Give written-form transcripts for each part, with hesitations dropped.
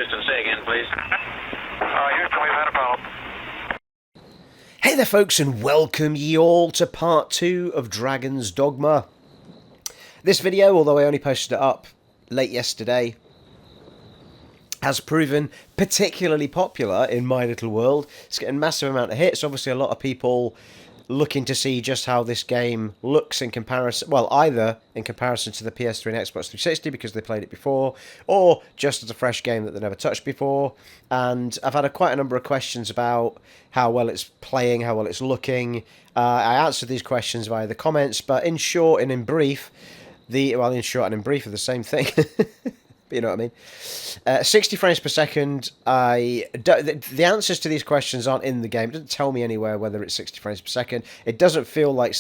Houston, say again, please. Houston, we've had a problem. Hey there folks, and welcome ye all to part 2 of Dragon's Dogma. This video, although I only posted it up late yesterday, has proven particularly popular in my little world. It's getting a massive amount of hits. Obviously a lot of people looking to see just how this game looks in comparison, well, either in comparison to the PS3 and Xbox 360 because they played it before, or just as a fresh game that they never touched before. And I've had quite a number of questions about how well it's playing, how well it's looking. I answered these questions via the comments, but in short and in brief, in short and in brief are the same thing. You know what I mean? 60 frames per second. The answers to these questions aren't in the game. It doesn't tell me anywhere whether it's 60 frames per second. It doesn't feel like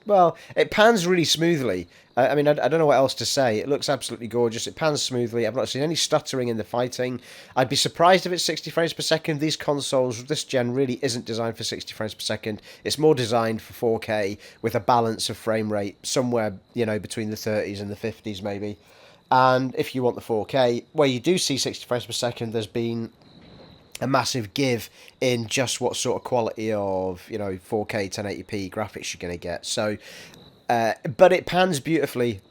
well, it pans really smoothly. I mean, I don't know what else to say. It looks absolutely gorgeous. It pans smoothly. I've not seen any stuttering in the fighting. I'd be surprised if it's 60 frames per second. These consoles, this gen really isn't designed for 60 frames per second. It's more designed for 4K with a balance of frame rate somewhere, you know, between the 30s and the 50s maybe. And if you want the 4K, where you do see 60 frames per second, there's been a massive give in just what sort of quality of, you know, 4K 1080p graphics you're going to get. So, but it pans beautifully.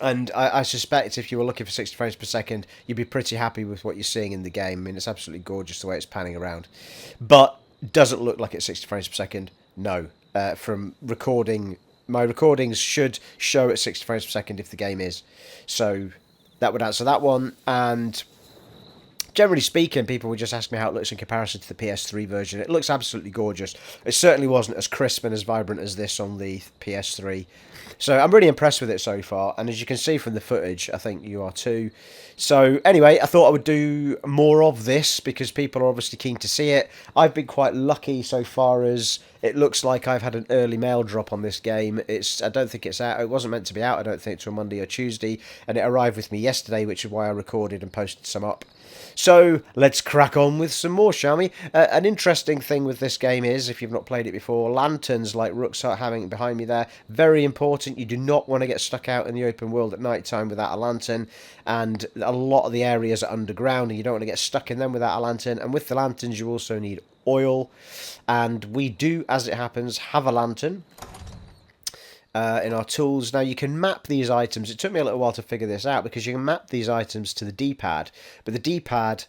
And I suspect if you were looking for 60 frames per second, you'd be pretty happy with what you're seeing in the game. I mean, it's absolutely gorgeous the way it's panning around. But doesn't look like it's 60 frames per second. No. From recording... My recordings should show at 60 frames per second if the game is. So that would answer that one. And generally speaking, people would just ask me how it looks in comparison to the PS3 version. It looks absolutely gorgeous. It certainly wasn't as crisp and as vibrant as this on the PS3. So I'm really impressed with it so far. And as you can see from the footage, I think you are too. So anyway, I thought I would do more of this because people are obviously keen to see it. I've been quite lucky so far as it looks like I've had an early mail drop on this game. I don't think it's out. It wasn't meant to be out, I don't think, till Monday or Tuesday. And it arrived with me yesterday, which is why I recorded and posted some up. So let's crack on with some more, shall we? An interesting thing with this game is, if you've not played it before, lanterns like Rook's having behind me there, very important. You do not want to get stuck out in the open world at night time without a lantern, and a lot of the areas are underground and you don't want to get stuck in them without a lantern. And with the lanterns you also need oil, and we do, as it happens, have a lantern in our tools. Now you can map these items. It took me a little while to figure this out because you can map these items to the D-pad, but the D-pad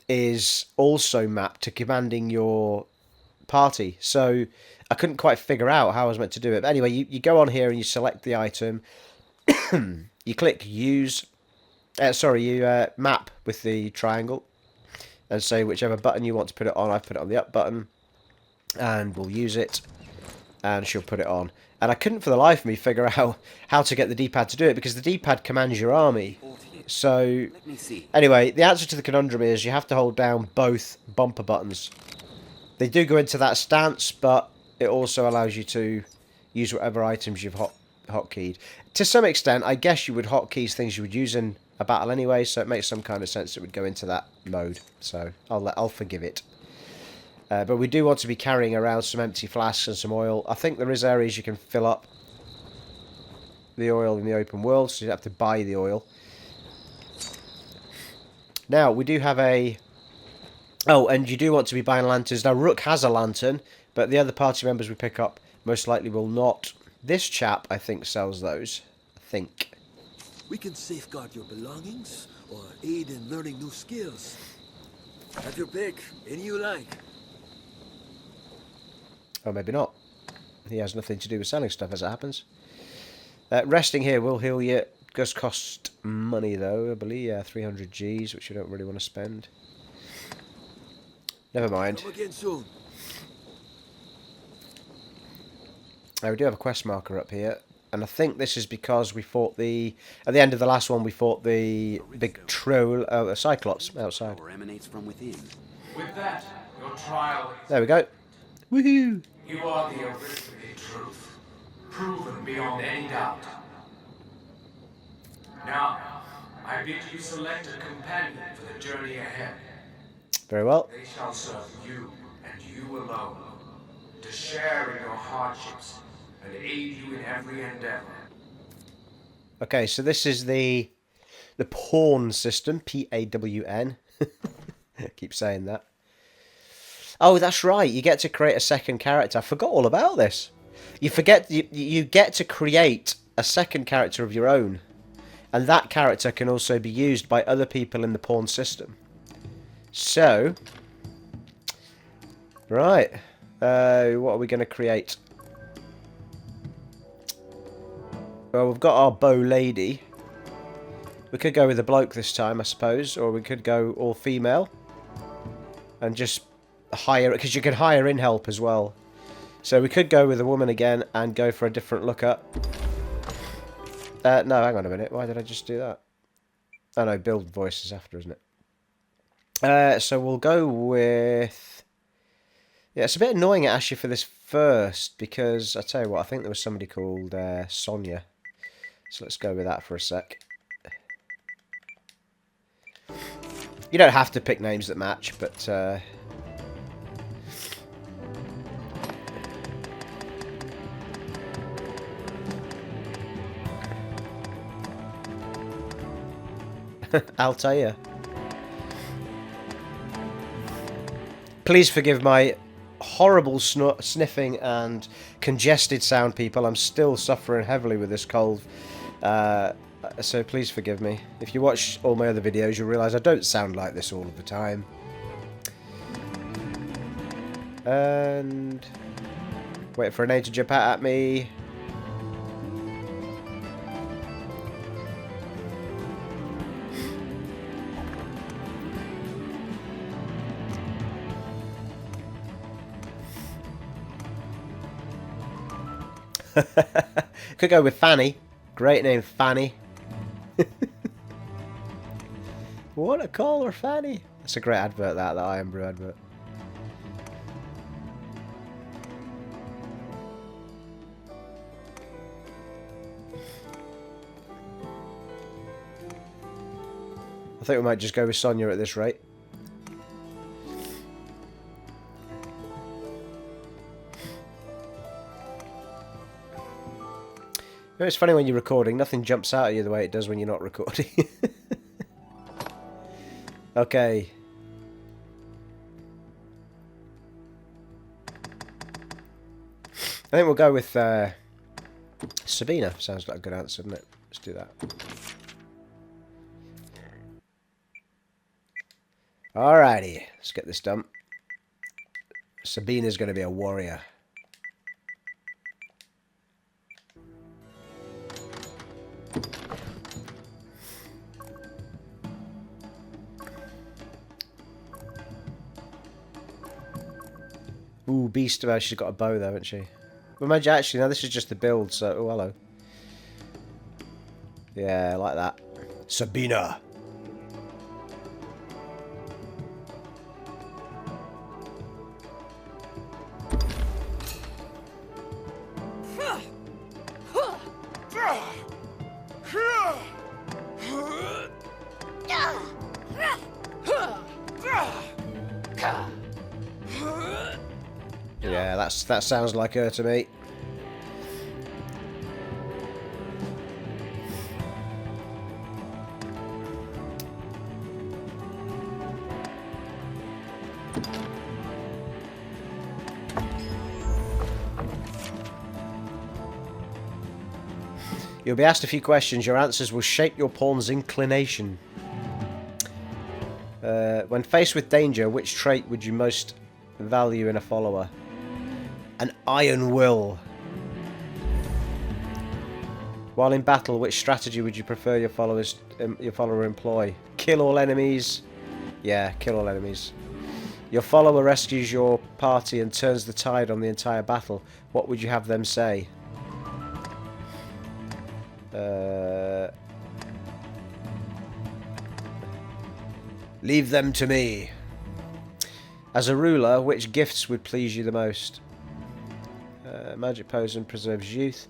is also mapped to commanding your party. So I couldn't quite figure out how I was meant to do it. But anyway, you go on here and you select the item. You click use. You map with the triangle and say whichever button you want to put it on. I've put it on the up button and we'll use it and she'll put it on. And I couldn't for the life of me figure out how to get the D-pad to do it because the D-pad commands your army. So, anyway, the answer to the conundrum is you have to hold down both bumper buttons. They do go into that stance, but it also allows you to use whatever items you've hotkeyed. To some extent, I guess you would hotkeys things you would use in a battle anyway, so it makes some kind of sense it would go into that mode. So, I'll forgive it. But we do want to be carrying around some empty flasks and some oil. I think there is areas you can fill up the oil in the open world, so you have to buy the oil. Now, we do have a... Oh, and you do want to be buying lanterns. Now, Rook has a lantern, but the other party members we pick up most likely will not. This chap, I think, sells those. I think. We can safeguard your belongings or aid in learning new skills. Have your pick. Any you like. Or maybe not. He has nothing to do with selling stuff, as it happens. Resting here will heal you. It does cost money, though, I believe. Yeah, 300 Gs, which you don't really want to spend. Never mind. Come again soon. Now, we do have a quest marker up here. And I think this is because we fought the... At the end of the last one, we fought the big troll, a Cyclops, outside. Emanates from within. With that, your trial is... There we go. Woohoo! You are the arithmetic truth, proven beyond any doubt. Now, I bid you select a companion for the journey ahead. Very well. They shall serve you, and you alone, to share in your hardships, and aid you in every endeavor. Okay, so this is the The pawn system, P-A-W-N. Keep saying that. Oh, that's right. You get to create a second character. I forgot all about this. You get to create a second character of your own. And that character can also be used by other people in the pawn system. So, right. What are we going to create? Well, we've got our bow lady. We could go with a bloke this time, I suppose. Or we could go all female. And just hire... Because you can hire in help as well. So we could go with a woman again and go for a different lookup. No, hang on a minute. Why did I just do that? Oh no, build voices after, isn't it? So we'll go with... Yeah, it's a bit annoying it asks you for this first, because I tell you what, I think there was somebody called Sonia. So let's go with that for a sec. You don't have to pick names that match, but... Altair. Please forgive my horrible sniffing and congested sound, people. I'm still suffering heavily with this cold. So please forgive me. If you watch all my other videos, you'll realise I don't sound like this all of the time. And... wait for an A to jump out at me. Could go with Fanny. Great name, Fanny. What a call her, Fanny. That's a great advert, that Iron Brew advert. I think we might just go with Sonia at this rate. It's funny when you're recording, nothing jumps out at you the way it does when you're not recording. Okay. I think we'll go with Sabina. Sounds like a good answer, doesn't it? Let's do that. Alrighty, let's get this done. Sabina's going to be a warrior. Ooh, beast. She's got a bow though, hasn't she? Well, imagine actually, now this is just the build, so... oh, hello. Yeah, I like that. Sabina. Yeah, that sounds like her to me. You'll be asked a few questions. Your answers will shape your pawn's inclination. When faced with danger, which trait would you most value in a follower? An iron will. While in battle, which strategy would you prefer your follower employ? Kill all enemies. Yeah, kill all enemies. Your follower rescues your party and turns the tide on the entire battle. What would you have them say? Leave them to me. As a ruler, which gifts would please you the most? Magic potion preserves youth.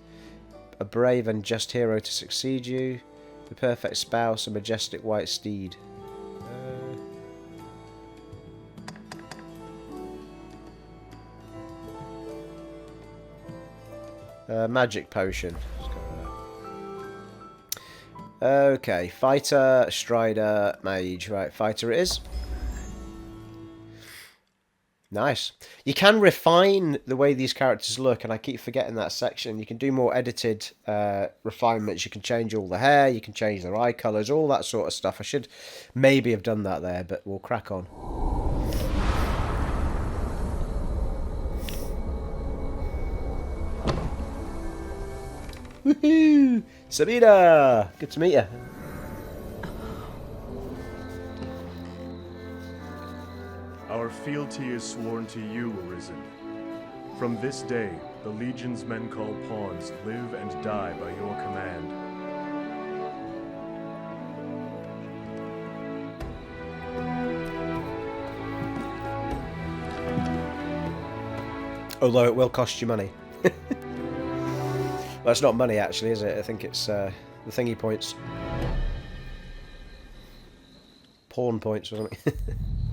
A brave and just hero to succeed you. The perfect spouse, a majestic white steed. Magic potion. Okay, fighter, strider, mage. Right, fighter it is. Nice. You can refine the way these characters look, and I keep forgetting that section. You can do more edited refinements. You can change all the hair, you can change their eye colours, all that sort of stuff. I should maybe have done that there, but we'll crack on. Woohoo! Sabina! Good to meet you. Our fealty is sworn to you, Arisen. From this day, the Legion's men called pawns live and die by your command. Although it will cost you money. Well, it's not money actually, is it? I think it's the thingy points. Pawn points or something.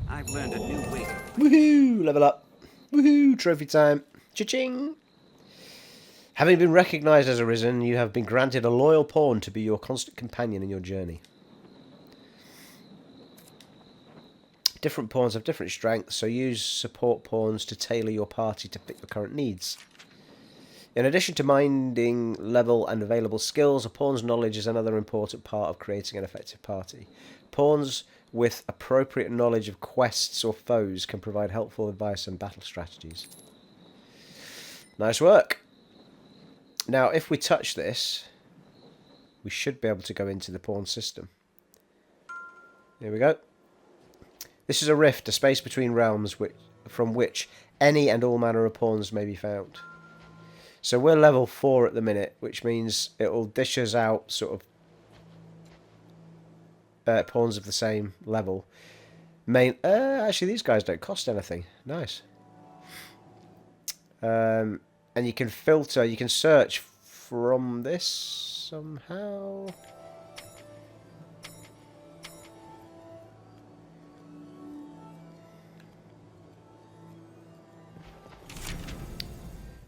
I've learned a new way. Woohoo! Level up. Woohoo! Trophy time. Cha-ching! Having been recognised as Arisen, you have been granted a loyal pawn to be your constant companion in your journey. Different pawns have different strengths, so use support pawns to tailor your party to fit your current needs. In addition to minding level and available skills, a pawn's knowledge is another important part of creating an effective party. Pawns with appropriate knowledge of quests or foes can provide helpful advice and battle strategies. Nice work. Now, if we touch this, we should be able to go into the pawn system. Here we go. This is a rift, a space between realms from which any and all manner of pawns may be found. So we're level 4 at the minute, which means it will dish us out sort of pawns of the same level. Actually, these guys don't cost anything. Nice. And you can filter, you can search from this somehow.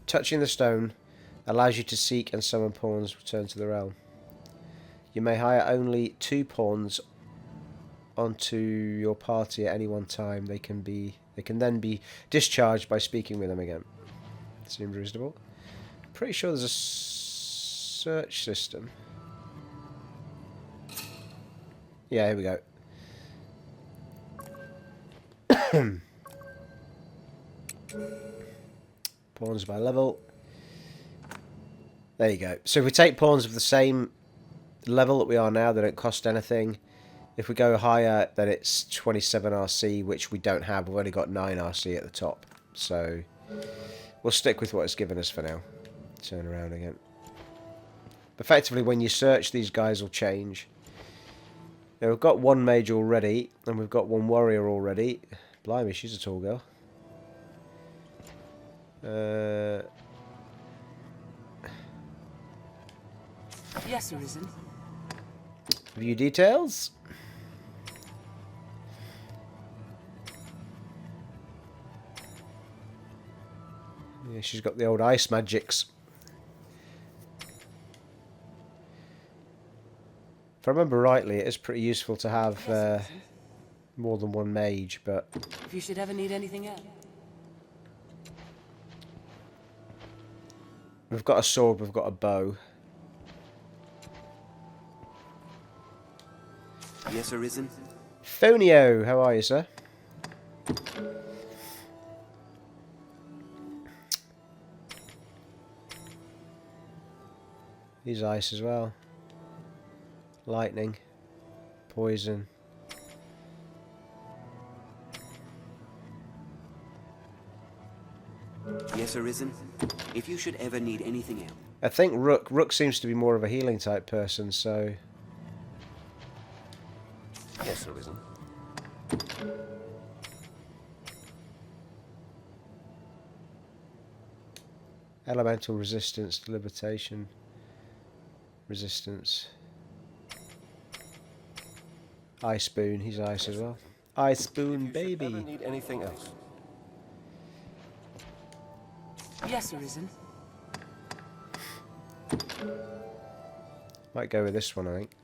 Touching the stone allows you to seek and summon pawns returned to the realm. You may hire only 2 pawns onto your party at any one time. They can then be discharged by speaking with them again. Seems reasonable. Pretty sure there's a search system. Yeah, here we go. Pawns by level. There you go. So if we take pawns of the same level that we are now, they don't cost anything. If we go higher, then it's 27 RC, which we don't have. We've only got 9 RC at the top. So we'll stick with what it's given us for now. Turn around again. Effectively, when you search, these guys will change. Now, we've got 1 mage already, and we've got 1 warrior already. Blimey, she's a tall girl. Yes, Arisen. View details. Yeah, she's got the old ice magics. If I remember rightly, it is pretty useful to have more than 1 mage, but If you should ever need anything else. we've got a sword, we've got a bow. Yes, Arisen. Fonio, how are you, sir? He's ice as well. Lightning. Poison. Yes, Arisen. If you should ever need anything else. I think Rook seems to be more of a healing type person, so... Yes, Arisen. Elemental resistance, limitation, resistance. Ice Spoon, he's ice as well. Ice Spoon, baby. Need anything else? Yes, Arisen. Might go with this one, I think.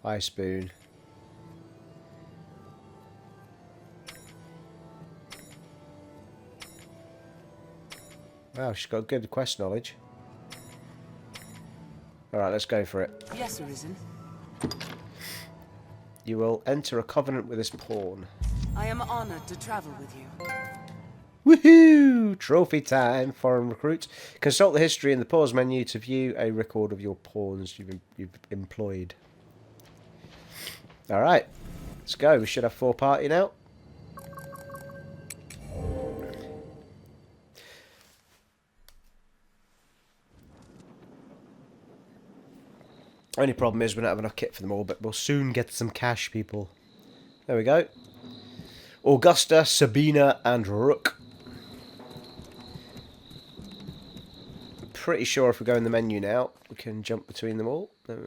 Pie spoon. Wow, she's got good quest knowledge. Alright, let's go for it. Yes, Arisen. You will enter a covenant with this pawn. I am honored to travel with you. Woohoo! Trophy time, foreign recruit. Consult the history in the pause menu to view a record of your pawns you've employed. Alright, let's go. We should have 4 party now. Only problem is we don't have enough kit for them all, but we'll soon get some cash, people. There we go. Augusta, Sabina, and Rook. I'm pretty sure if we go in the menu now, we can jump between them all. There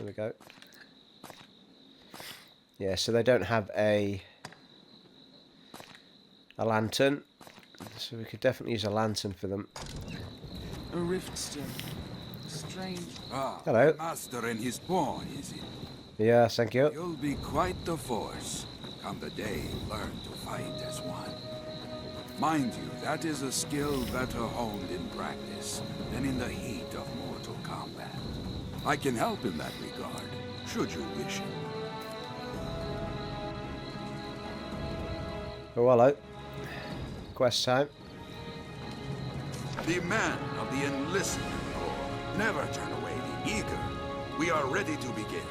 we go. Yeah, so they don't have a lantern, so we could definitely use a lantern for them. A rift stone. Strange. Ah, Hello. master and his pawn, is it? Yeah, thank you. You'll be quite the force come the day you learn to fight as one. Mind you, that is a skill better honed in practice than in the heat of mortal combat. I can help in that regard, should you wish it. Oh, hello. Quest time. The man of the enlistment corps. Never turn away the eager. We are ready to begin.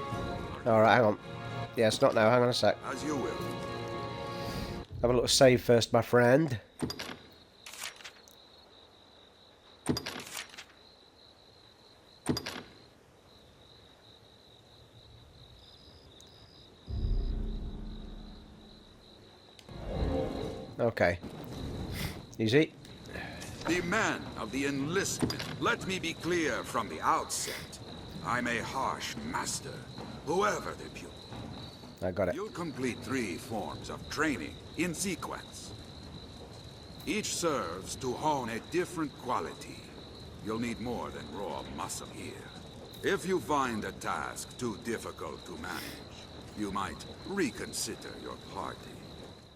Alright, hang on. Yeah, it's not now. Hang on a sec. As you will. Have a little save first, my friend. Okay. Easy. The man of the enlistment. Let me be clear from the outset. I'm a harsh master, whoever the pupil. I got it. You'll complete 3 forms of training in sequence. Each serves to hone a different quality. You'll need more than raw muscle here. If you find a task too difficult to manage, you might reconsider your party.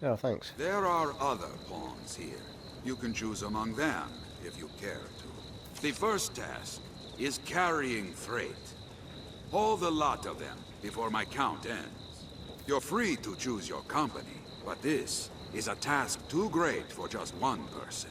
Oh, thanks. There are other pawns here. You can choose among them if you care to. The first task is carrying freight. Haul the lot of them before my count ends. You're free to choose your company, but this is a task too great for just one person.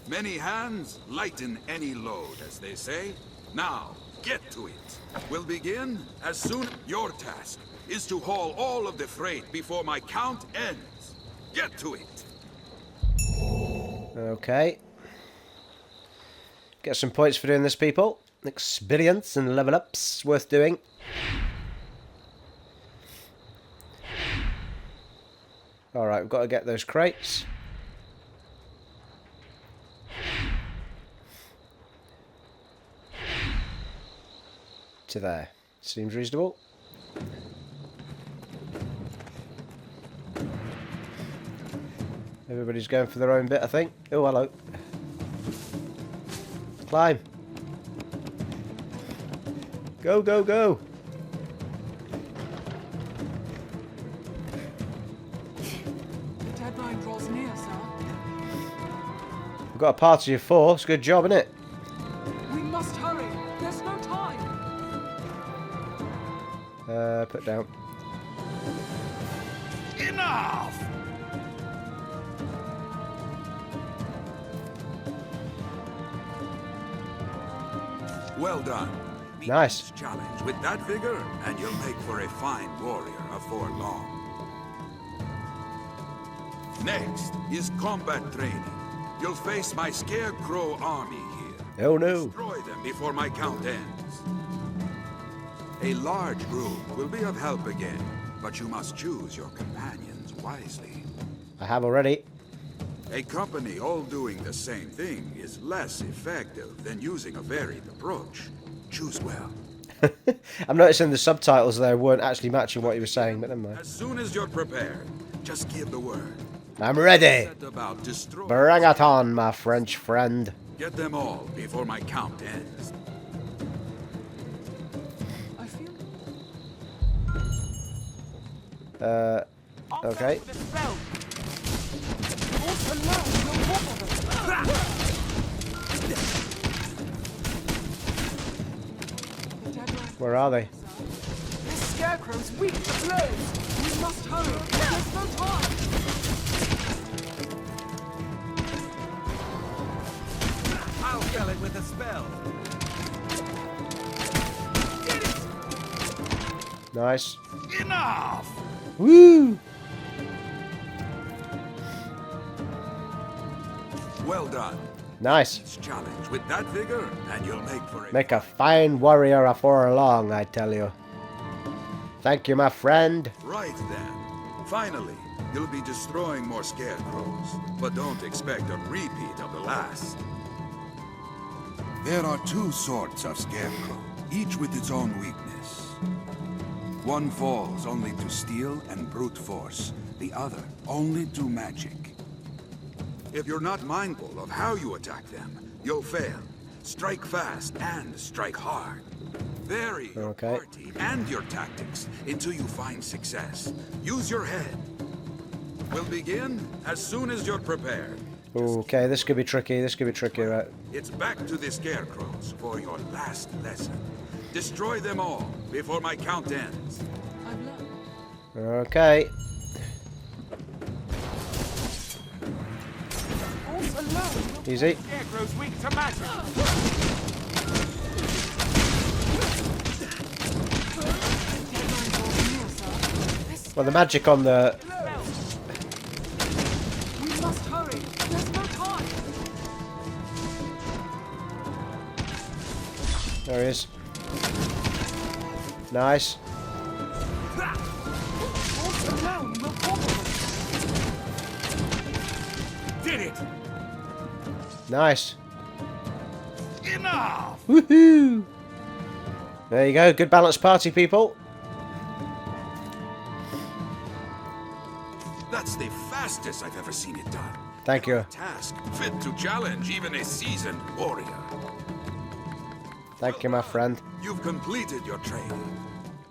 Many hands lighten any load, as they say. Now, get to it. We'll begin as soon as your task is to haul all of the freight before my count ends. Get to it. Okay. Get some points for doing this, people. Experience and level ups worth doing. Alright, we've got to get those crates. To there. Seems reasonable. Everybody's going for their own bit, I think. Oh, hello. Climb. Go, go, go. The deadline draws near, sir. We've got a party of 4. It's a good job, isn't it? We must hurry. There's no time. Put down. Enough! Well done. Meet Nice. this challenge with that vigor, and you'll make for a fine warrior before long. Next is combat training. You'll face my scarecrow army here. Oh no. Destroy them before my count ends. A large group will be of help again, but you must choose your companions wisely. I have already. A company all doing the same thing is less effective than using a varied approach. Choose well. I'm noticing the subtitles there weren't actually matching what he was saying, but never mind. As soon as you're prepared, just give the word. I'm ready. Set about destroy. Bring it on, my French friend. Get them all before my count ends. Okay. Where are they? This scarecrow's weak to blows. We must hurry. There's no time. I'll kill it with a spell. Nice. Enough! Woo! Well done. Nice. Each challenge with that vigor, and you'll make for it. Make a fine warrior afore long, I tell you. Thank you, my friend. Right then. Finally, you'll be destroying more scarecrows, but don't expect a repeat of the last. There are two sorts of scarecrow, each with its own weakness. One falls only to steel and brute force, the other only to magic. If you're not mindful of how you attack them, you'll fail. Strike fast and strike hard. Vary your party and your tactics until you find success. Use your head. We'll begin as soon as you're prepared. Okay, this could be tricky. This could be tricky, right? It's back to the scarecrows for your last lesson. Destroy them all before my count ends. Okay. Easy. Scarecrow's weak to magic. Well, the magic on the... We must hurry. There's no time. There he is. Nice. Did it! Nice. Enough! Woohoo! There you go. Good balanced party, people. That's the fastest I've ever seen it done. Thank you. Task fit to challenge even a seasoned warrior. Thank you, my friend. You've completed your training.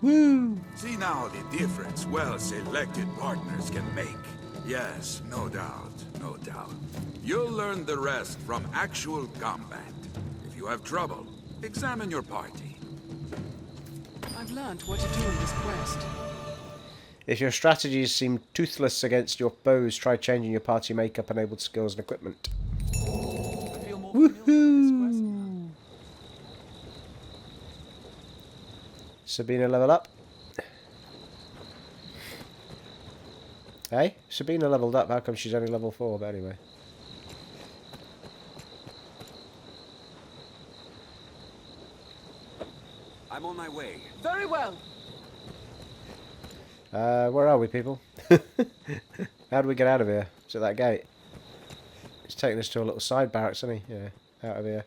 Woo! See now the difference well-selected partners can make. Yes, no doubt, no doubt. You'll learn the rest from actual combat. If you have trouble, examine your party. I've learned what to do in this quest. If your strategies seem toothless against your foes, try changing your party makeup, enabled skills, and equipment. Woohoo! Sabina level up. Hey, Sabina leveled up. How come she's only level 4? But anyway. I'm on my way. Very well. Where are we, people? How do we get out of here? Is it that gate? It's taking us to a little side barracks, isn't he? Yeah, out of here.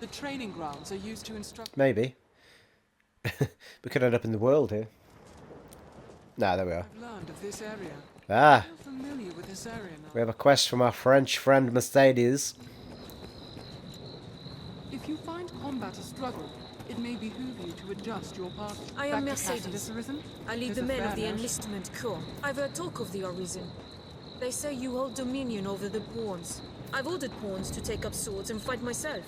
The training grounds are used to instruct... Maybe. We could end up in the world here. Nah, there we are. I've learned of this area. Ah! I'm familiar with this area now. We have a quest from our French friend Mercedes. If you find combat a struggle, it may behoove you to adjust your party. I am Back to Mercedes. Cassardis, Arisen? I lead There's the a men of fair the note. enlistment corps. I've heard talk of the Arisen. They say you hold dominion over the pawns. I've ordered pawns to take up swords and fight myself.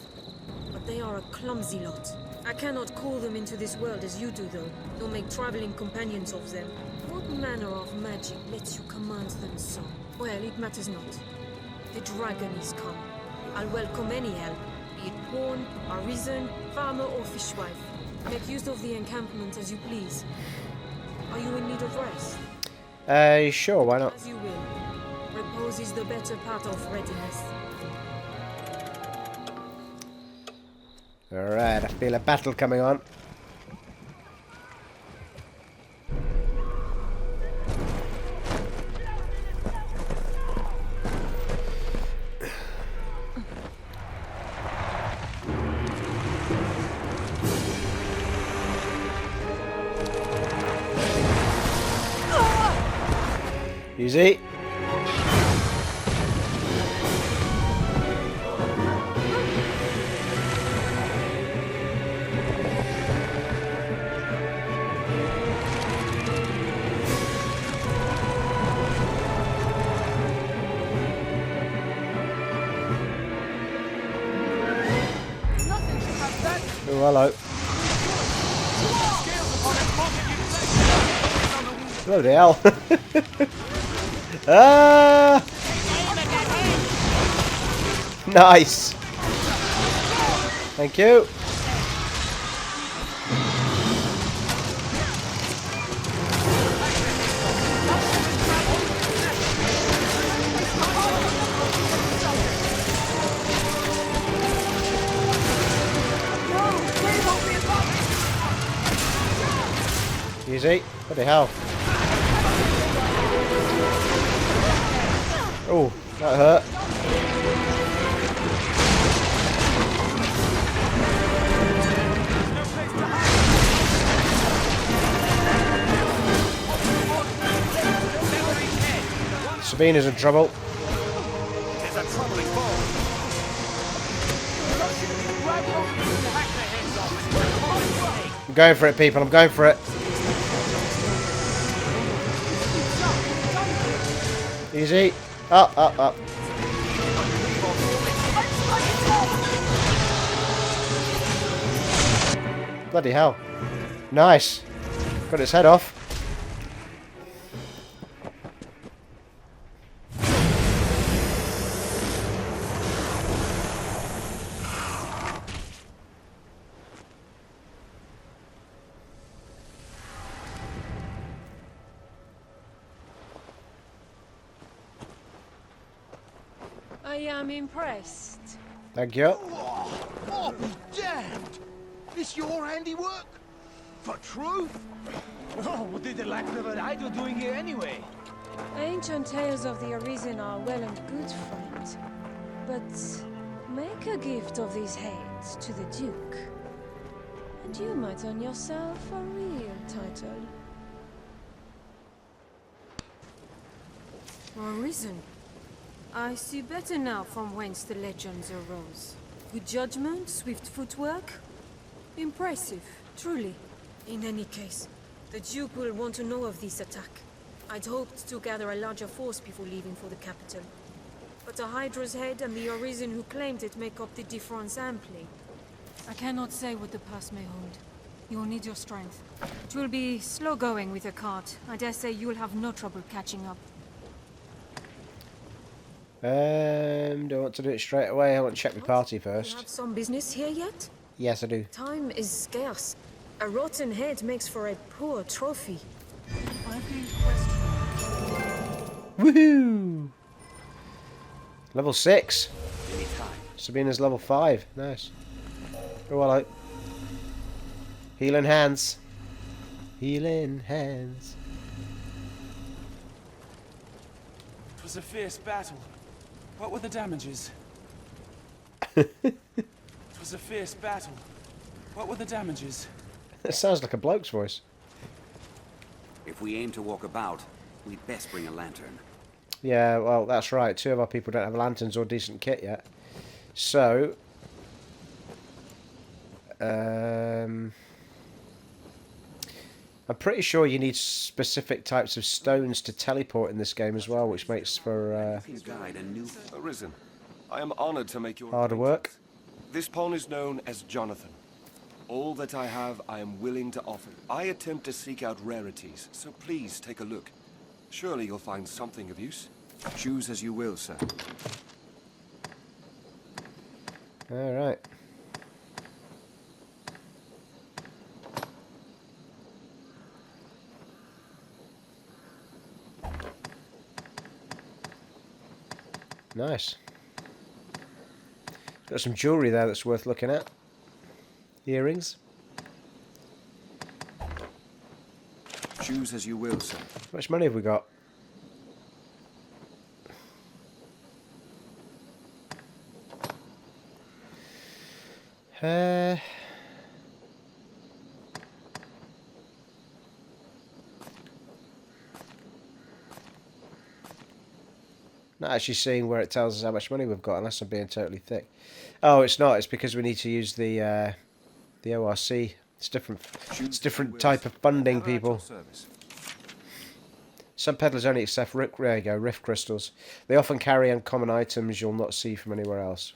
But they are a clumsy lot. I cannot call them into this world as you do, though, nor make traveling companions of them. What manner of magic lets you command them so? Well, it matters not. The dragon is come. I'll welcome any help, be it pawn, arisen, farmer, or fishwife. Make use of the encampment as you please. Are you in need of rest? Sure, why not? As you will. Repose is the better part of readiness. Alright, I feel a battle coming on. Easy. hello. Bloody hell. Ah! Nice. Thank you. Easy. What the hell? Oh, that hurt. Sabina's in trouble. I'm going for it, people. I'm going for it. Easy. Up, up, up. Bloody hell. Nice. Got its head off. I am impressed. Thank you. Oh, be damned! This your handiwork? For truth? Oh, what did the lack of an Hydra doing here anyway? Ancient tales of the Arisen are well and good, friend. But make a gift of these heads to the Duke, and you might earn yourself a real title. Arisen. I see better now from whence the legends arose. Good judgment, swift footwork. Impressive, truly. In any case, the Duke will want to know of this attack. I'd hoped to gather a larger force before leaving for the capital. But the Hydra's head and the Arisen who claimed it make up the difference amply. I cannot say what the pass may hold. You'll need your strength. It will be slow going with a cart. I dare say you'll have no trouble catching up. Do I want to do it straight away? I want to check my party You first. have some business here yet? Yes, I do. Time is scarce. A rotten head makes for a poor trophy. Woohoo! Level 6. Sabina's level 5. Nice. Oh, hello. Healing hands. Healing hands. It was a fierce battle. What were the damages? It was a fierce battle. What were the damages? That sounds like a bloke's voice. If we aim to walk about, we'd best bring a lantern. Yeah, well, that's right. 2 of our people don't have lanterns or decent kit yet. So, I'm pretty sure you need specific types of stones to teleport in this game as well, which makes for Arisen, I am honored to make your harder work. This pawn is known as Jonathan. All that I have, I am willing to offer. I attempt to seek out rarities, so please take a look. Surely you'll find something of use. Choose as you will, sir. All right. Nice. Got some jewellery there that's worth looking at. Earrings. Choose as you will, sir. How much money have we got? Not actually seeing where it tells us how much money we've got, unless I'm being totally thick. Oh, it's not. It's because we need to use the ORC. It's different. It's different type of funding, people. Some peddlers only accept rift crystals. They often carry uncommon items you'll not see from anywhere else.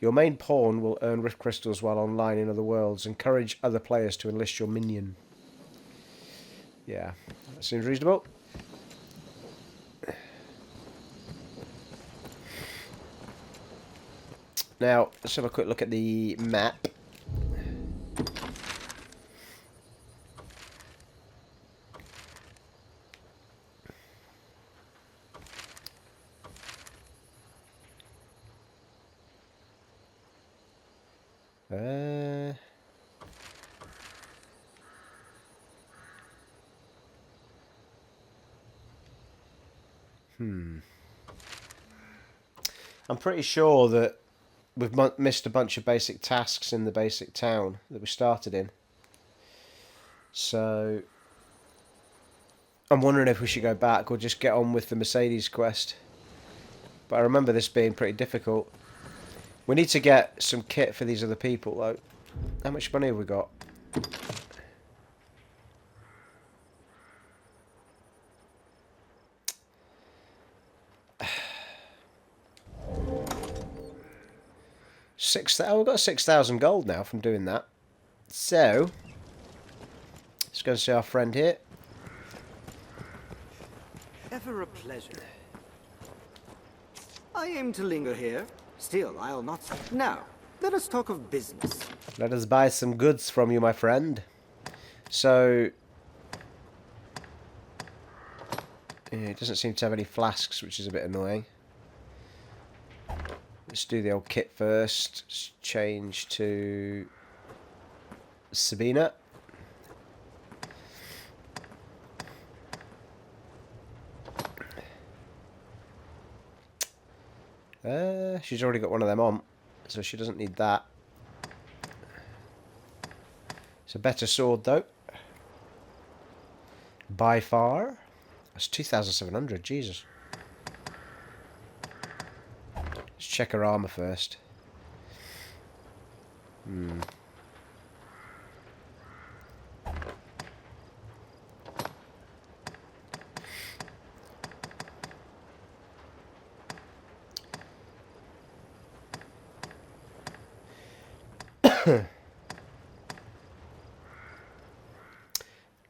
Your main pawn will earn Rift Crystals while online in other worlds. Encourage other players to enlist your minion. Yeah, that seems reasonable. Now, let's have a quick look at the map. I'm pretty sure that we've missed a bunch of basic tasks in the basic town that we started in. So I'm wondering if we should go back or just get on with the Mercedes quest. But I remember this being pretty difficult. We need to get some kit for these other people though. How much money have we got? Oh, we've got 6,000 gold now from doing that. So let's go and see our friend here. Ever a pleasure. I aim to linger here. Still, I'll not... Now, let us talk of business. Let us buy some goods from you, my friend. So... yeah, it doesn't seem to have any flasks, which is a bit annoying. Let's do the old kit first. Let's change to... Sabina. She's already got one of them on, so she doesn't need that. It's a better sword, though. By far. That's 2,700, Jesus. Let's check her armor first.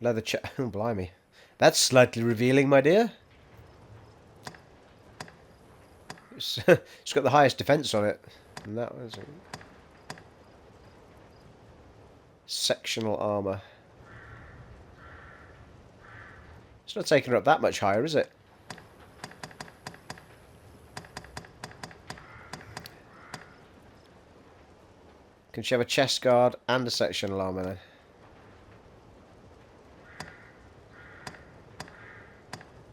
Leather check. Oh, blimey. That's slightly revealing, my dear. It's got the highest defense on it. And that was sectional armor. It's not taking her up that much higher, is it? Can she have a chest guard and a sectional armor then?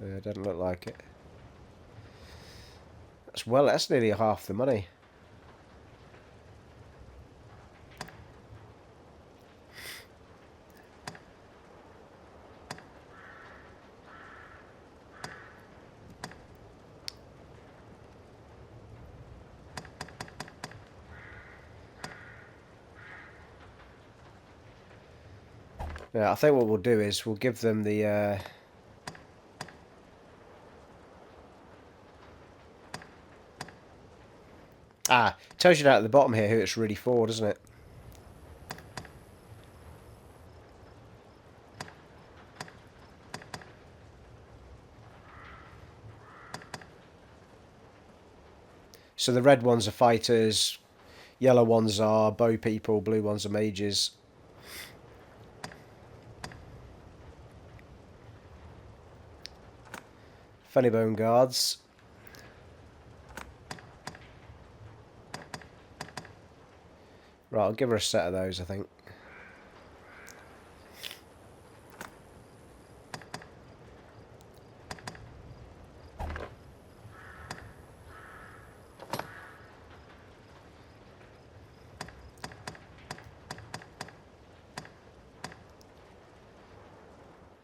Yeah, it doesn't look like it. That's nearly half the money. Yeah, I think what we'll do is we'll give them the tells you down at the bottom here who it's really for, doesn't it? So the red ones are fighters, yellow ones are bow people, blue ones are mages. Funny bone guards. Right, I'll give her a set of those, I think.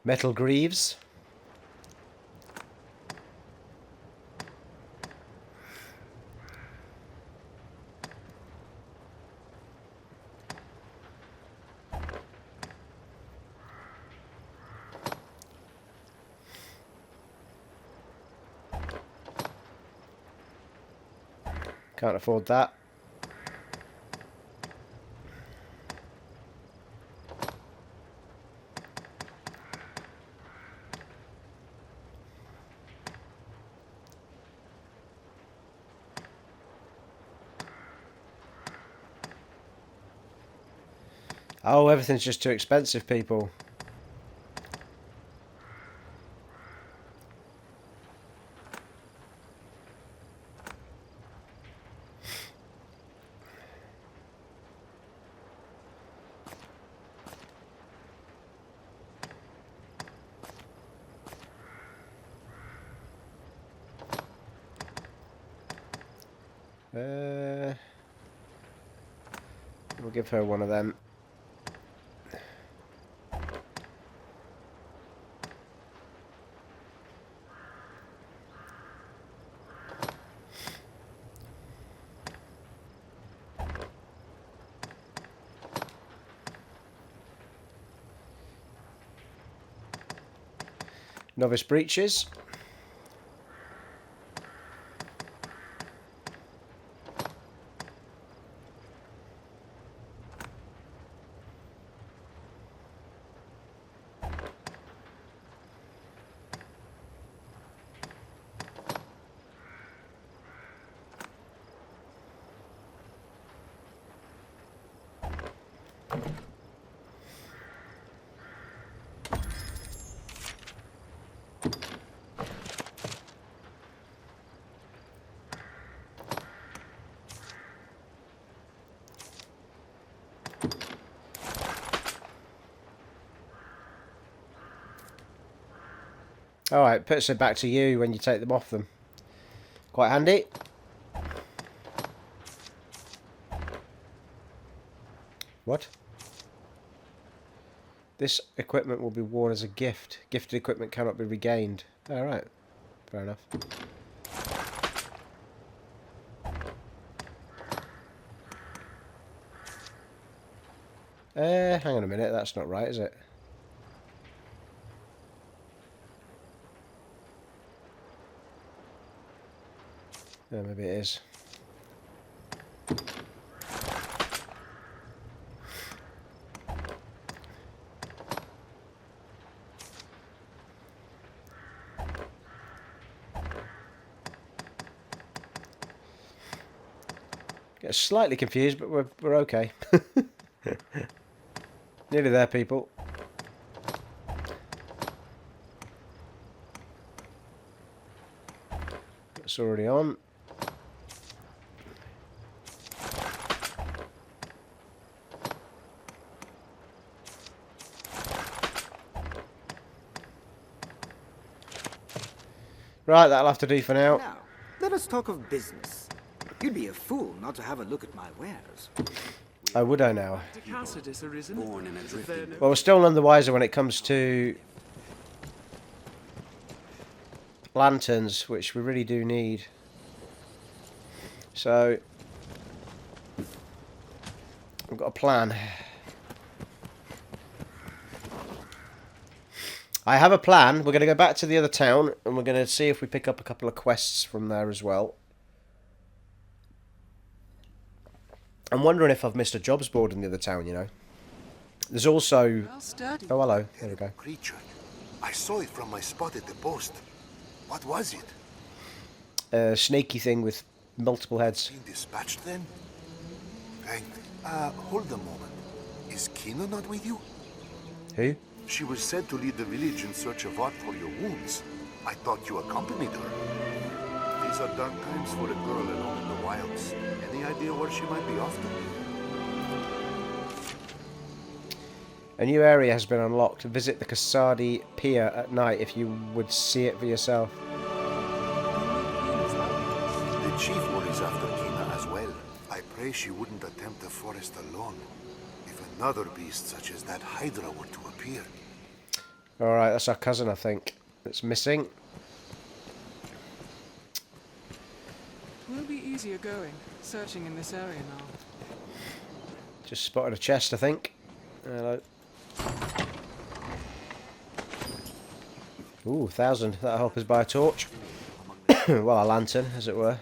Metal greaves. Can't afford that. Oh, everything's just too expensive, people. We'll give her one of them. Novice breeches. Alright, puts it back to you when you take them off them. Quite handy. What? This equipment will be worn as a gift. Gifted equipment cannot be regained. Alright. Fair enough. Hang on a minute, that's not right, is it? Yeah, maybe it is. Get slightly confused, but we're okay. Nearly there, people. It's already on. Right, that'll have to do for now. Now, let us talk of business. You'd be a fool not to have a look at my wares. Oh, would I now? Cassardis Arisen. Born in a drifting. Well, we're still none the wiser when it comes to lanterns, which we really do need. So, I've got a plan. I have a plan. We're going to go back to the other town, and we're going to see if we pick up a couple of quests from there as well. I'm wondering if I've missed a jobs board in the other town, you know. There's also... Oh, hello. There we go. Creature. I saw it from my spot at the post. What was it? A snaky thing with multiple heads. Being dispatched then? Hold a moment. Is Kina not with you? Who? She was said to lead the village in search of art for your wounds. I thought you accompanied her. These are dark times for a girl alone in the wilds. Any idea where she might be off to? A new area has been unlocked. Visit the Cassardis pier at night if you would see it for yourself. The chief worries after Kina as well. I pray she wouldn't attempt the forest alone. If another beast such as that Hydra were to appear. Alright, that's our cousin, I think. That's missing. Will be easier going, searching in this area now. Just spotted a chest, I think. Hello. Ooh, 1,000. That'll help us buy a torch. Well, a lantern, as it were.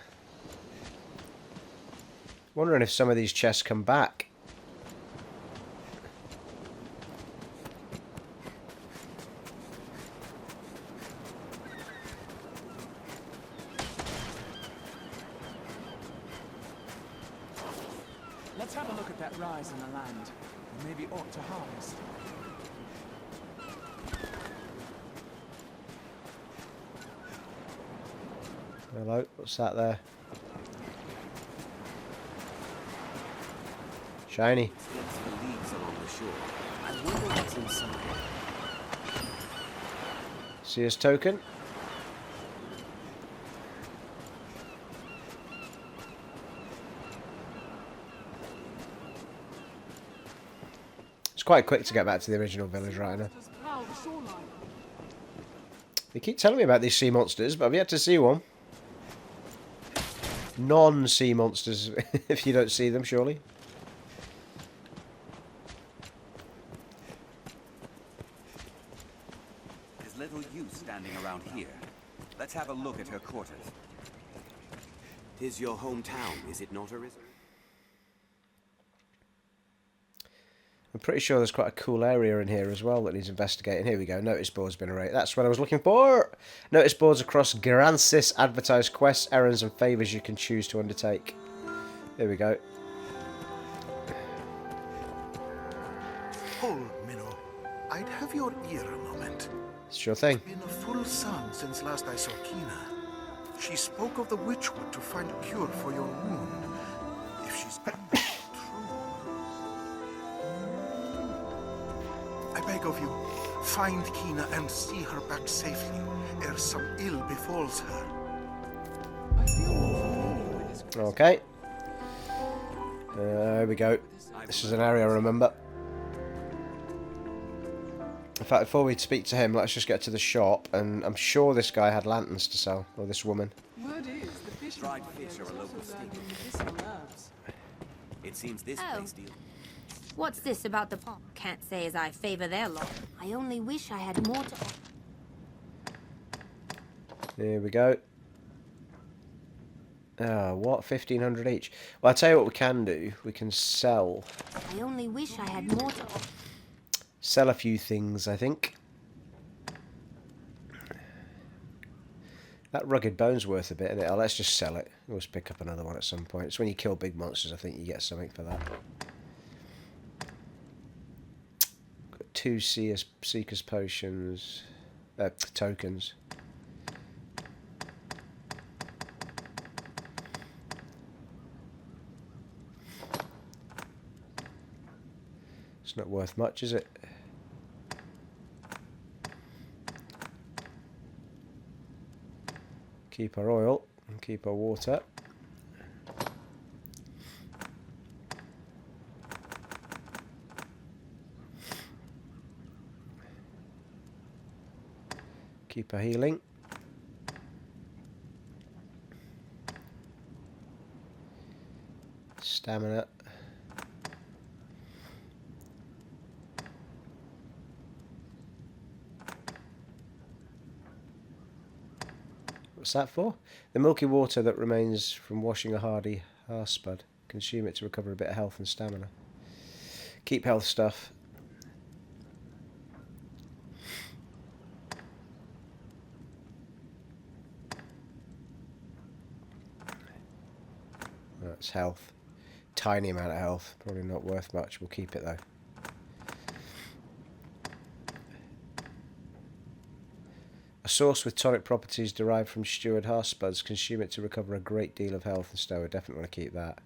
Wondering if some of these chests come back. Let's have a look at that rise in the land. There may be aught to harvest. Hello, what's that there? Shiny. Slips for leagues along the shore. I wonder what's inside. See his token? It's quite quick to get back to the original village right now. They keep telling me about these sea monsters, but I've yet to see one. Non-sea monsters, if you don't see them, surely. There's little use standing around here. Let's have a look at her quarters. 'Tis your hometown, is it not, Arisen? I'm pretty sure there's quite a cool area in here as well that needs investigating. Here we go. Notice board's been erased. That's what I was looking for. Notice boards across Gransys advertise quests, errands, and favours you can choose to undertake. Here we go. Hold, Minnow. I'd have your ear a moment. Sure thing. It's been a full sun since last I saw Kina. She spoke of the witchwood to find a cure for your wound. If she's true. I beg of you, find Kina and see her back safely, ere some ill befalls her. Okay. There we go. This is an area I remember. In fact, before we speak to him, let's just get to the shop, and I'm sure this guy had lanterns to sell, or this woman. Word is, the fish Dried fish are a local staple. medicinal herbs. It seems this place deals. What's this about the pond? Can't say as I favor their lot. I only wish I had more to... Here we go. What? 1,500 each. Well, I'll tell you what we can do. We can sell. I only wish I had more to... Sell a few things, I think. That rugged bone's worth a bit, isn't it? Oh, let's just sell it. We'll just pick up another one at some point. It's when you kill big monsters, I think you get something for that. Got 2 Seeker's Potions. Tokens. It's not worth much, is it? Keep our oil and keep our water. Keep our healing. Stamina. What's that for? The milky water that remains from washing a hardy harspud. Consume it to recover a bit of health and stamina. Keep health stuff. That's health. Tiny amount of health. Probably not worth much. We'll keep it though. A source with tonic properties derived from steward harspuds. Consume it to recover a great deal of health and stamina. Definitely want to keep that.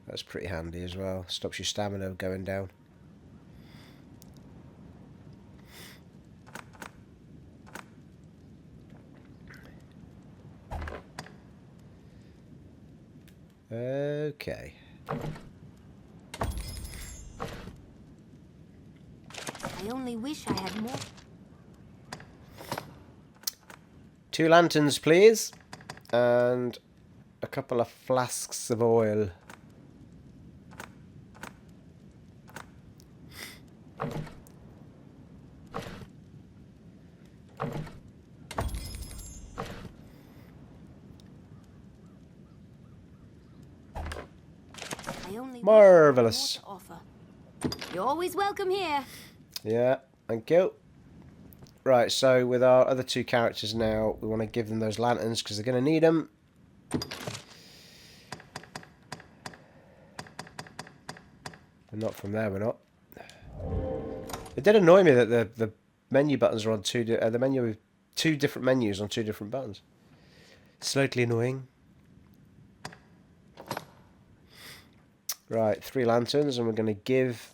That's pretty handy as well. Stops your stamina going down. Okay. I only wish I had more. 2 lanterns, please. And a couple of flasks of oil. Marvellous. You're always welcome here. Yeah, thank you. Right, so with our other 2 characters now, we want to give them those lanterns because they're going to need them. And not from there, we're not. It did annoy me that the menu buttons are on the menu with 2 different menus on 2 different buttons. Slightly annoying. Right, 3 lanterns, and we're going to give...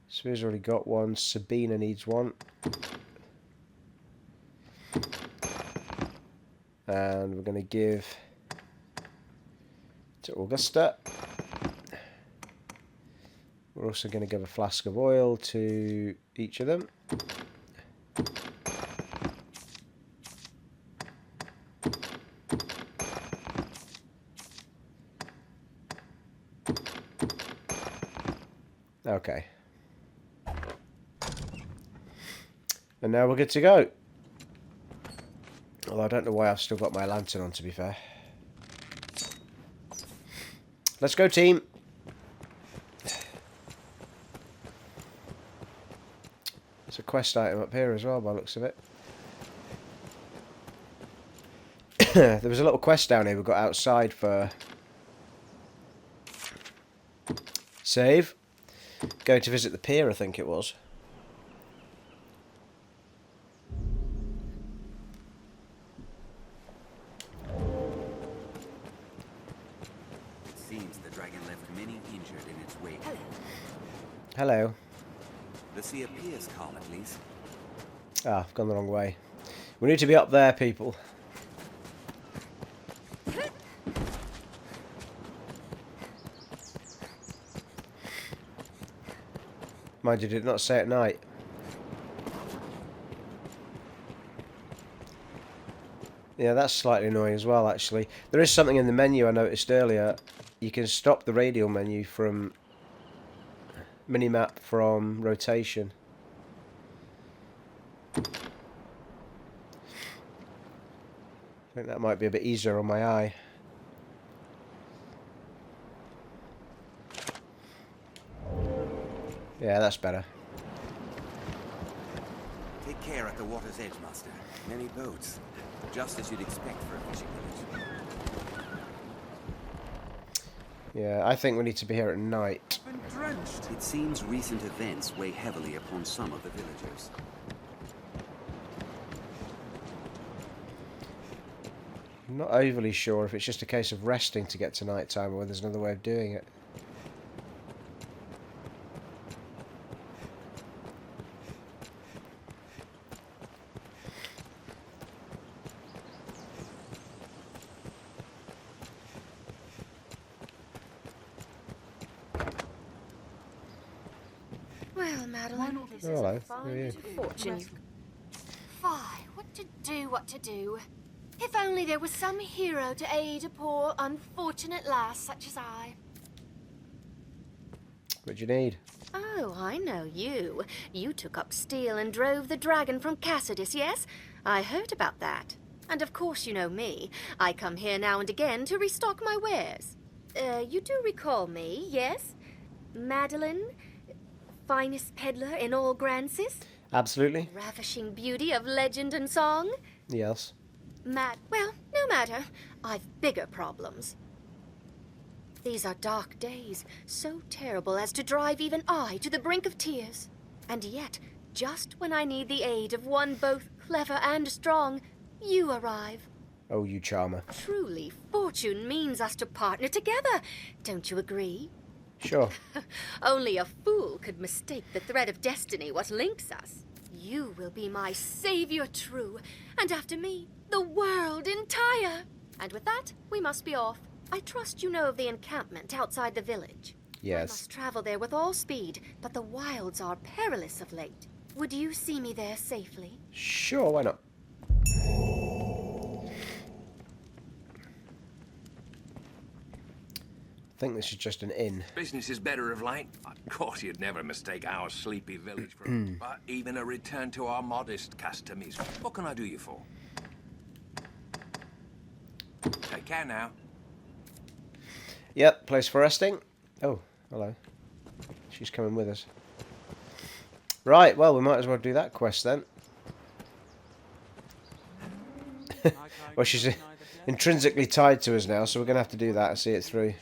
Spear's already got one. Sabina needs one. And we're going to give to Augusta. We're also going to give a flask of oil to each of them. Okay. And now we're good to go. Although I don't know why I've still got my lantern on, to be fair. Let's go, team. There's a quest item up here as well, by the looks of it. There was a little quest down here we got outside for... Save. Going to visit the pier, I think it was. It seems the dragon left many injured in its wake. Hello. The sea appears calm, at least. Ah, I've gone the wrong way. We need to be up there, people. Mind you, did it not say at night? Yeah, that's slightly annoying as well, actually. There is something in the menu I noticed earlier. You can stop the radial menu from... Minimap from rotation. I think that might be a bit easier on my eye. Yeah, that's better. Take care at the water's edge, Master. Many boats. Just as you'd expect for a fishing village. Yeah, I think we need to be here at night. It seems recent events weigh heavily upon some of the villagers. I'm not overly sure if it's just a case of resting to get to night time or whether there's another way of doing it. Well, Madeline, this Oh, is hello. a How are you? fine fortune. Fie, what to do. If only there was some hero to aid a poor, unfortunate lass such as I. What do you need? Oh, I know you. You took up steel and drove the dragon from Cassardis, yes? I heard about that. And of course you know me. I come here now and again to restock my wares. You do recall me, yes? Madeline? Finest peddler in all Gransys? Absolutely. Ravishing beauty of legend and song? Yes. Well, no matter. I've bigger problems. These are dark days, so terrible as to drive even I to the brink of tears. And yet, just when I need the aid of one both clever and strong, you arrive. Oh, you charmer. Truly, fortune means us to partner together. Don't you agree? Sure. Only a fool could mistake the thread of destiny what links us. You will be my savior true, and after me, the world entire. And with that, we must be off. I trust you know of the encampment outside the village. Yes. I must travel there with all speed, but the wilds are perilous of late. Would you see me there safely? Sure, why not? I think this is just an inn. Business is better of late. Of course, you'd never mistake our sleepy village for but even a return to our modest customs. What can I do you for? Take care now. Yep, place for resting. Oh, hello. She's coming with us. Right, well, we might as well do that quest then. Well, she's intrinsically tied to us now, so we're going to have to do that and see it through.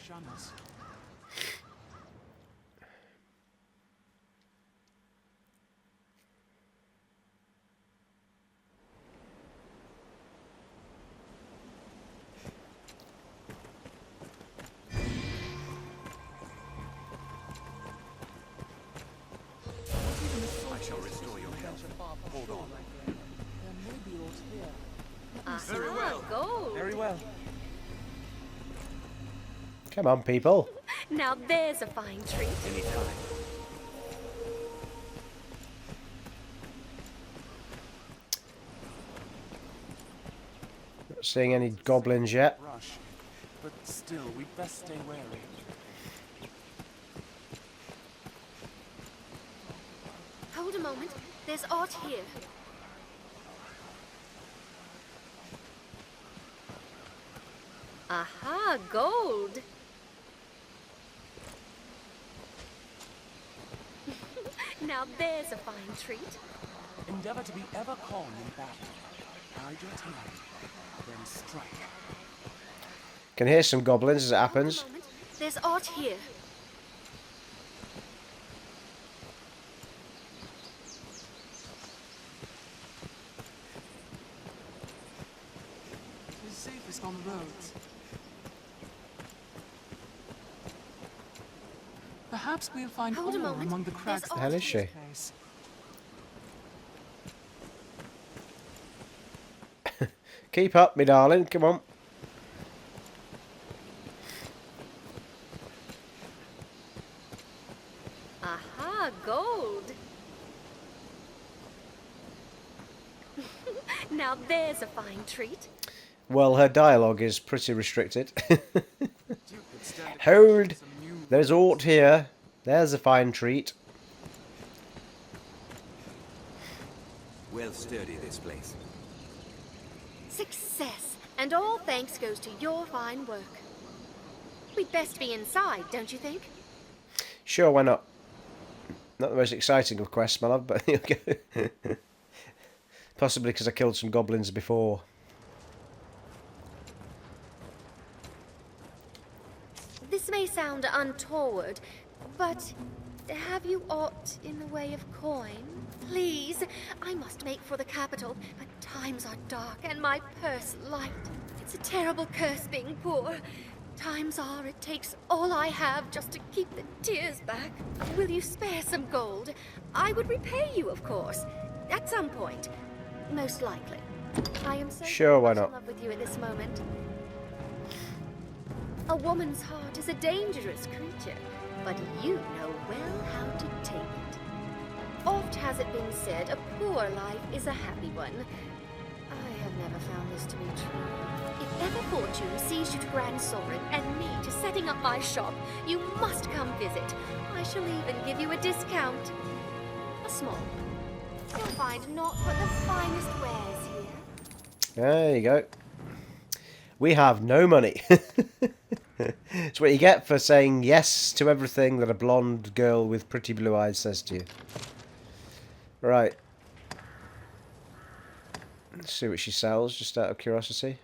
I shall restore your health. Hold on. Very well. Gold. Very well. Come on, people. Now there's a fine treat. Anytime. Not seeing any goblins yet. Rush. But still, we'd best stay wary. Hold a moment. There's art here. Aha, gold. Now there's a fine treat. Endeavor to be ever calm in battle. Bide your time, then strike. Can hear some goblins as it happens. There's art here. It is safest on the roads. Perhaps we'll find ore among the cracks. The hell is she? Keep up, me darling. Come on. Aha, gold. Now there's a fine treat. Well, her dialogue is pretty restricted. Hold. There's aught here. There's a fine treat. Well sturdy, this place. Success. And all thanks goes to your fine work. We'd best be inside, don't you think? Sure, why not? Not the most exciting of quests, my love, but here we go. Possibly because I killed some goblins before. This may sound untoward, but have you aught in the way of coin? Please, I must make for the capital, but times are dark and my purse light. It's a terrible curse being poor. Times are it takes all I have just to keep the tears back. Will you spare some gold? I would repay you, of course, at some point. Most likely. I am so sure, why not? in love with you at this moment. A woman's heart is a dangerous creature, but you know well how to tame it. Oft has it been said, a poor life is a happy one. I have never found this to be true. If ever fortune sees you to Gransys and me to setting up my shop, you must come visit. I shall even give you a discount. A small one. You'll find naught but the finest wares here. There you go. We have no money. It's what you get for saying yes to everything that a blonde girl with pretty blue eyes says to you. Right. Let's see what she sells, just out of curiosity.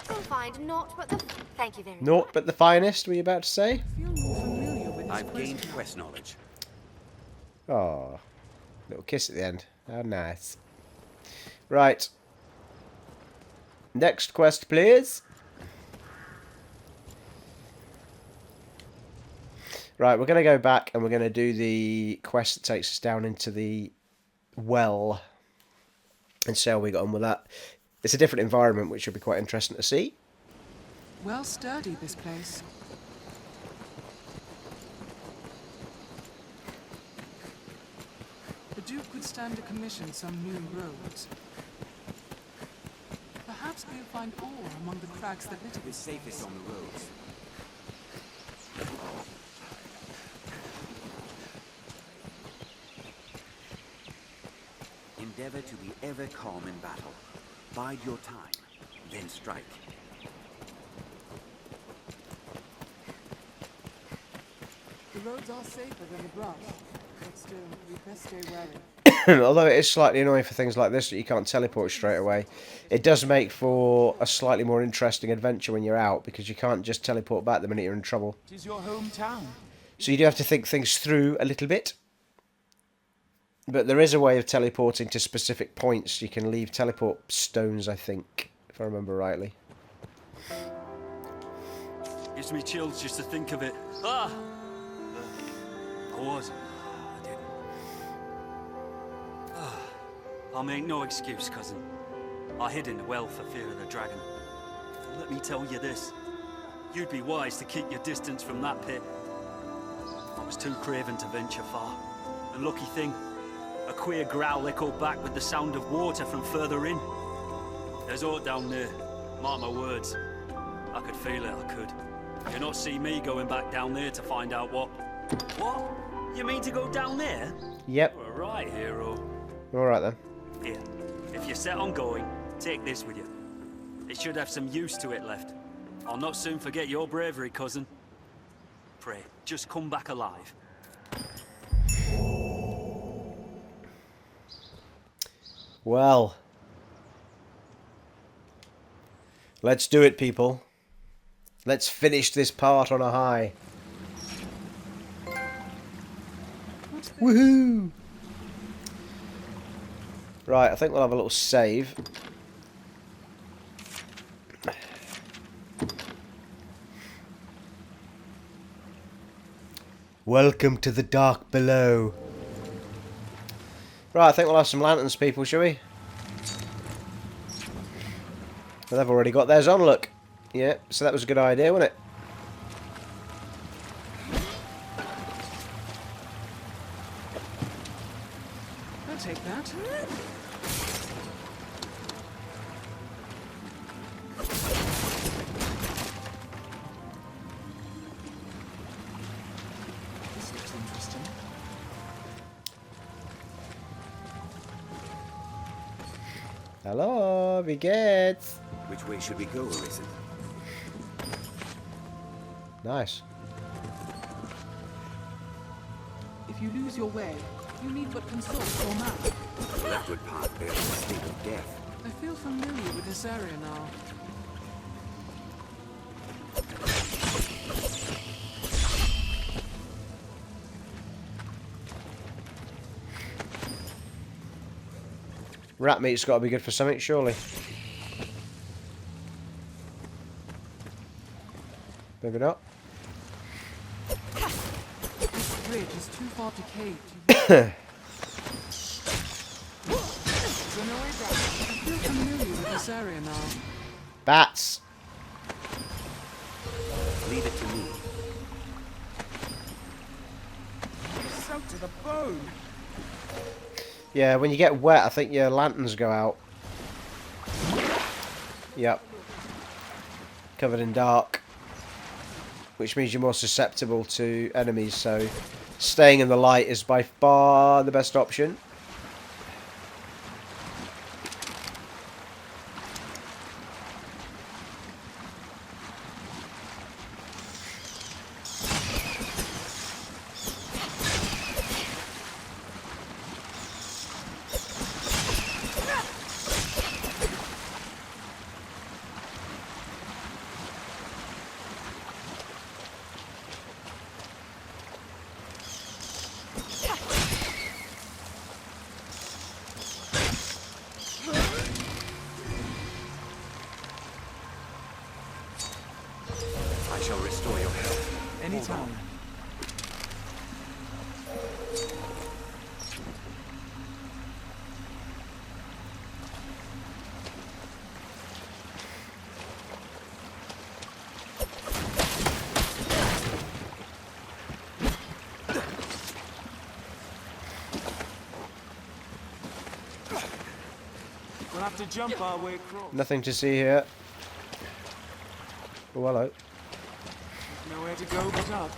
You'll find naught but the... Thank you very much. Naught but the finest, were you about to say? I've gained quest knowledge. Oh, little kiss at the end. How nice. Right. Next quest, please. Right, we're going to go back and we're going to do the quest that takes us down into the well and see how we got on with that. It's a different environment, which will be quite interesting to see. Well sturdy, this place. The Duke could stand to commission some new roads. Perhaps we'll find ore among the cracks that litter It's safest on the roads. Endeavor to be ever calm in battle. Bide your time, then strike. The roads are safer than the brush, but still, we best stay wary. although it is slightly annoying for things like this that you can't teleport straight away, it does make for a slightly more interesting adventure when you're out, because you can't just teleport back the minute you're in trouble. It is your hometown. So you do have to think things through a little bit. But there is a way of teleporting to specific points. You can leave teleport stones, I think, if I remember rightly. Gives me chills just to think of it. Ah! I wasn't. I didn't. I'll make no excuse, cousin. I hid in the well for fear of the dragon. Let me tell you this. You'd be wise to keep your distance from that pit. I was too craven to venture far. And lucky thing, a queer growl echoed back with the sound of water from further in. There's aught down there. Mark my words. I could feel it, I could. You'll not see me going back down there to find out what... What? You mean to go down there? Yep. You're right, hero. Alright then. Here, if you're set on going, take this with you. It should have some use to it left. I'll not soon forget your bravery, cousin. Pray, just come back alive. Well. Let's do it, people. Let's finish this part on a high. Woohoo! Right, I think we'll have a little save. Welcome to the dark below. Right, I think we'll have some lanterns, people, shall we? Well, they've already got theirs on, look. Yeah, so that was a good idea, wasn't it? I'll take that. This looks interesting. Hello, wie geht's? Which way should we go, Arisen? Nice. If you lose your way, you need but consult your map. The leftward path bears the state of death. I feel familiar with this area now. Rat meat's got to be good for something, surely. Maybe not. This bridge is too far decayed to... There's no way back. I feel familiar with this area now. Bats. Leave it to me. Soaked to the bone. Yeah, when you get wet, I think your lanterns go out. Yep. Covered in dark. Which means you're more susceptible to enemies, so staying in the light is by far the best option. I shall restore your health. Anytime. We'll have to jump our way across. Nothing to see here. Oh, hello. Nowhere to go but up.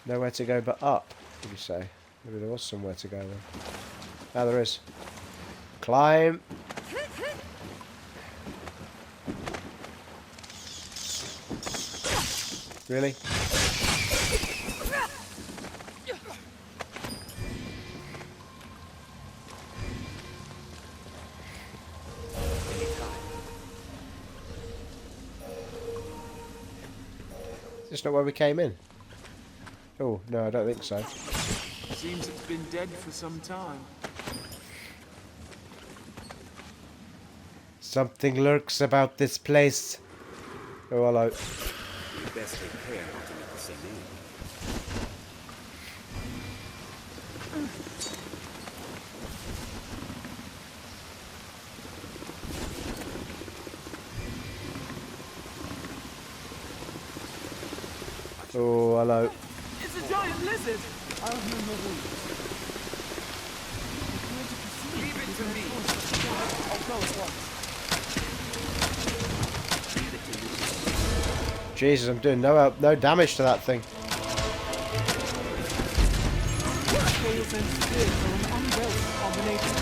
Nowhere to go but up, did you say? Maybe there was somewhere to go then. Ah, there is. Climb! Really? Is this not where we came in? Oh, no, I don't think so. Seems it's been dead for some time. Something lurks about this place. Oh, hello. You best take care not to make the same name. Oh, hello. It's a giant lizard! I'll heal your wounds. Leave it to me. I'll go at once. Jesus, I'm doing no damage to that thing. Tails and spears are an unwelcome combination.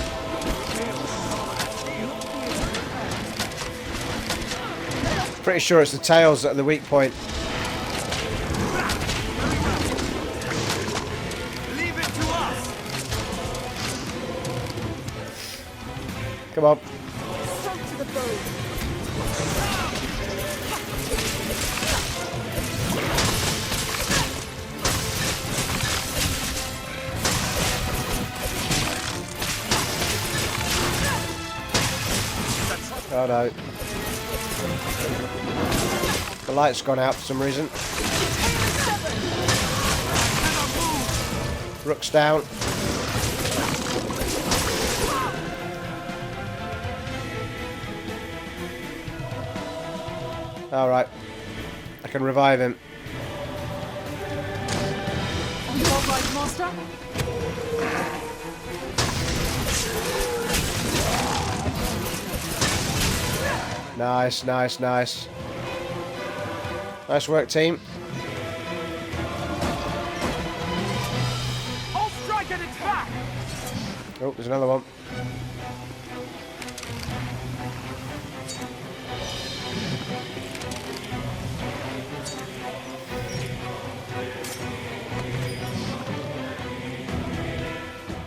Pretty sure it's the tails that are the weak point. Leave it to us! Come on. Strike to the bow. Oh no. The light's gone out for some reason. Rook's down. Alright. I can revive him. On your right, master? Nice, nice, nice. Nice work, team. I'll strike at its back! Oh, there's another one.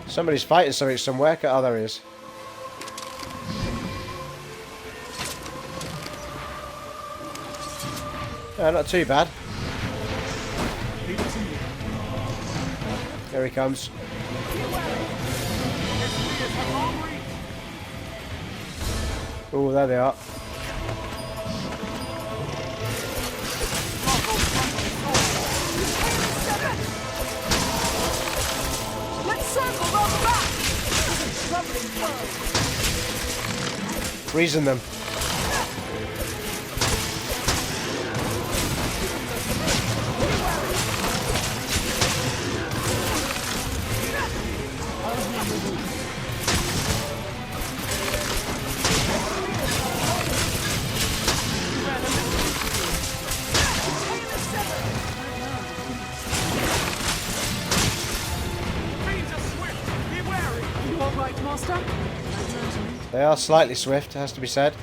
Somebody's fighting something somewhere. Oh, there he is. No, not too bad. There he comes. Oh, there they are. Let's circle round the back! Freezing them. They are slightly swift, has to be said.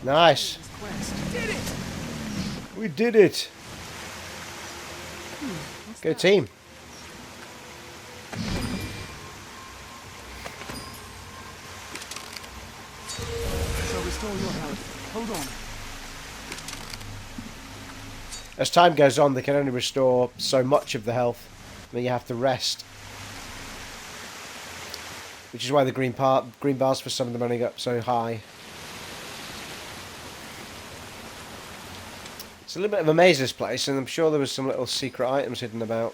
Nice. We did it. Go team. So restore your health. Hold on. As time goes on, they can only restore so much of the health. Then you have to rest. Which is why the green bars for some of them only got so high. It's a little bit of a maze, this place, and I'm sure there was some little secret items hidden about.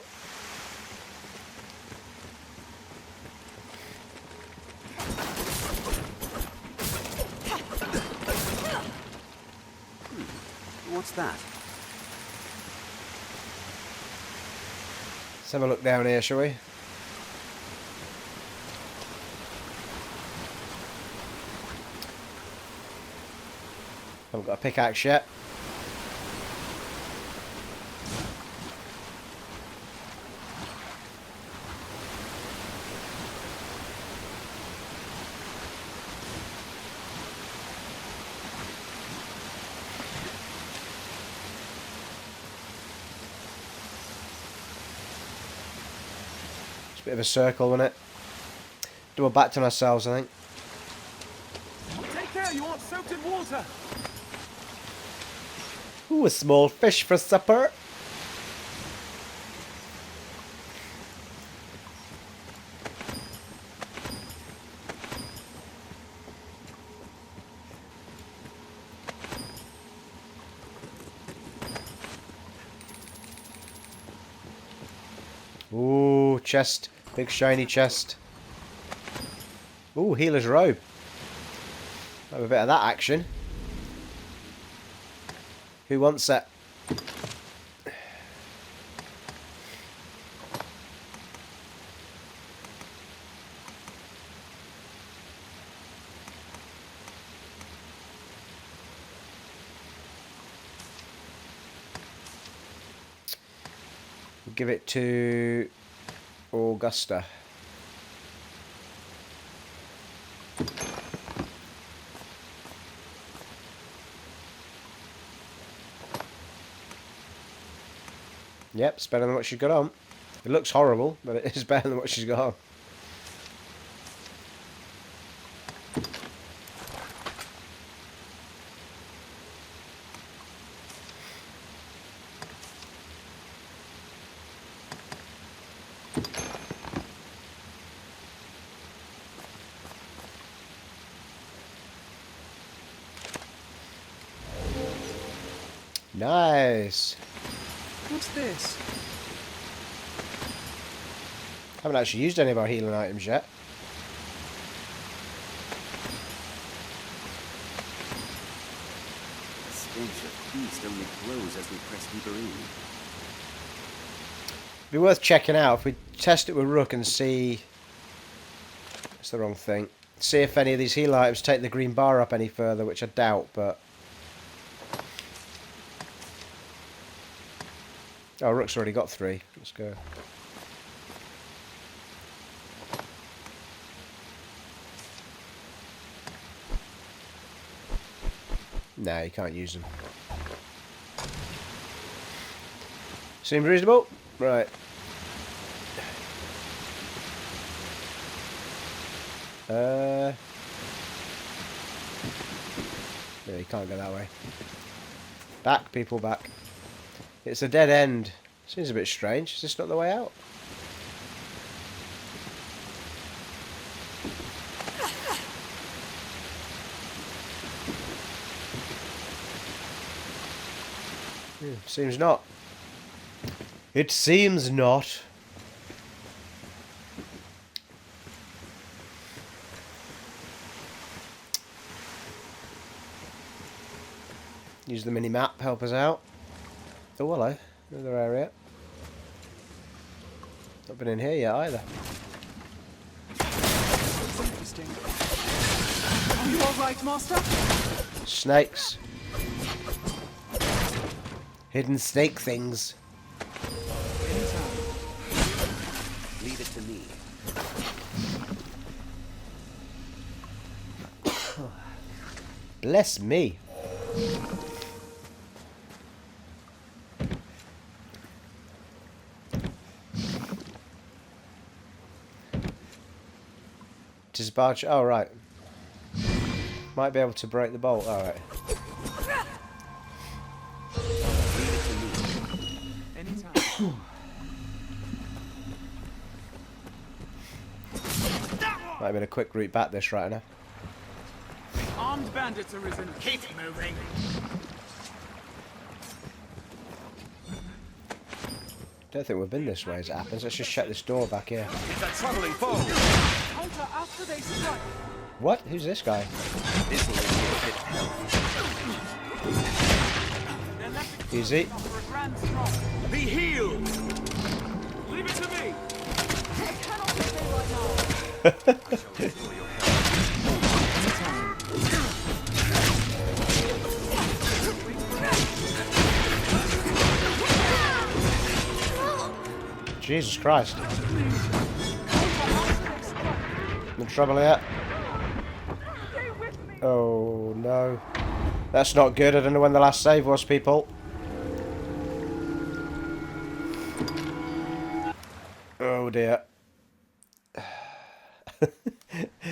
What's that? Let's have a look down here, shall we? Haven't got a pickaxe yet. It's a bit of a circle, isn't it? Double back to ourselves, I think. Take care, you aren't soaked in water. Ooh, a small fish for supper. Ooh, chest. Big shiny chest. Ooh, healer's robe. Have a bit of that action. Who wants that? Give it to Augusta. Yep, it's better than what she's got on. It looks horrible, but it is better than what she's got on. Nice. What's this? Haven't actually used any of our healing items yet. The stench of beast only grows as we press deeper in. Be worth checking out if we test it with Rook and see. That's the wrong thing. See if any of these heal items take the green bar up any further, which I doubt, but. Oh, Rook's already got 3. Let's go. No, you can't use them. Seems reasonable? Right. No, you can't go that way. Back, people, back. It's a dead end. Seems a bit strange. Is this not the way out? Seems not. It seems not. Use the mini-map, help us out. Oh, hello. Another area. Not been in here yet either. Interesting. Are you alright, Master? Snakes. Hidden snake things. Leave it to me. Bless me. Disbarge. Oh, right. Might be able to break the bolt. All right. Might have been a quick route back this right now. Armed bandits arisen. Keep moving. Don't think we've been this way as it happens. Let's just check this door back here. It's a troubling foe. Counter after they strike. What? Who's this guy? This will Easy. Be healed. Leave it to me. I cannot stay right now. Jesus Christ. In trouble here. Oh no. That's not good. I don't know when the last save was, people. Oh dear.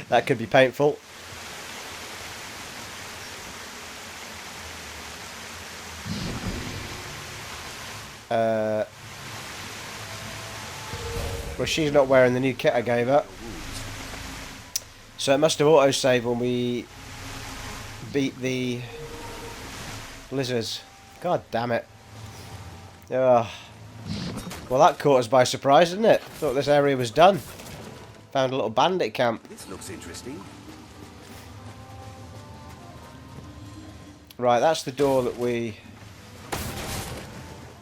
That could be painful. Well, she's not wearing the new kit I gave her. So it must have auto-saved when we beat the blizzards. God damn it. Ugh. Well, that caught us by surprise, didn't it? Thought this area was done. Found a little bandit camp. This looks interesting. Right, that's the door that we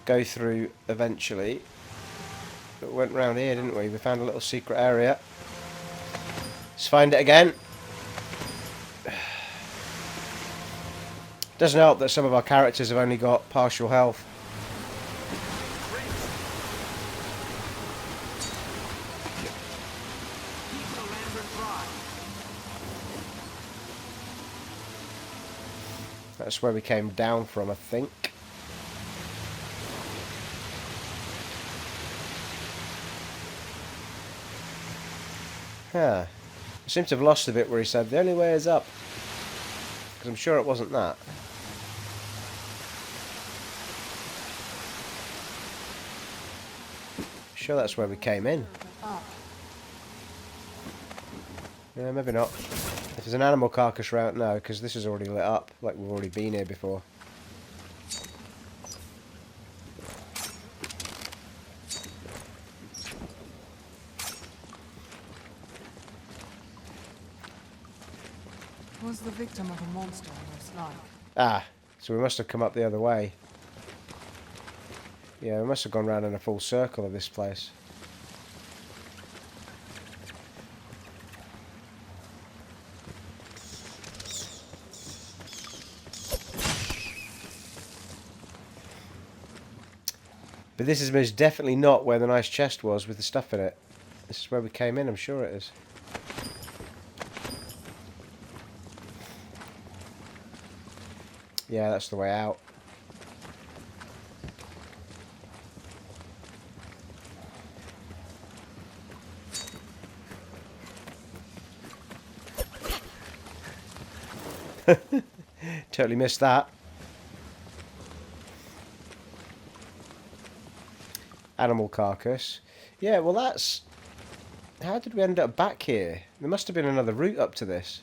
go through eventually. But we went round here, didn't we? We found a little secret area. Let's find it again. Doesn't help that some of our characters have only got partial health. That's where we came down from, I think. Huh. I seem to have lost the bit where he said the only way is up. Because I'm sure it wasn't that. Sure that's where we came in. Yeah, maybe not. If there's an animal carcass route, no, because this is already lit up, like we've already been here before. Was the victim of a monster most like? Ah, so we must have come up the other way. Yeah, we must have gone round in a full circle of this place. But this is most definitely not where the nice chest was with the stuff in it. This is where we came in, I'm sure it is. Yeah, that's the way out. Totally missed that. Animal carcass. Yeah, well that's... How did we end up back here? There must have been another route up to this.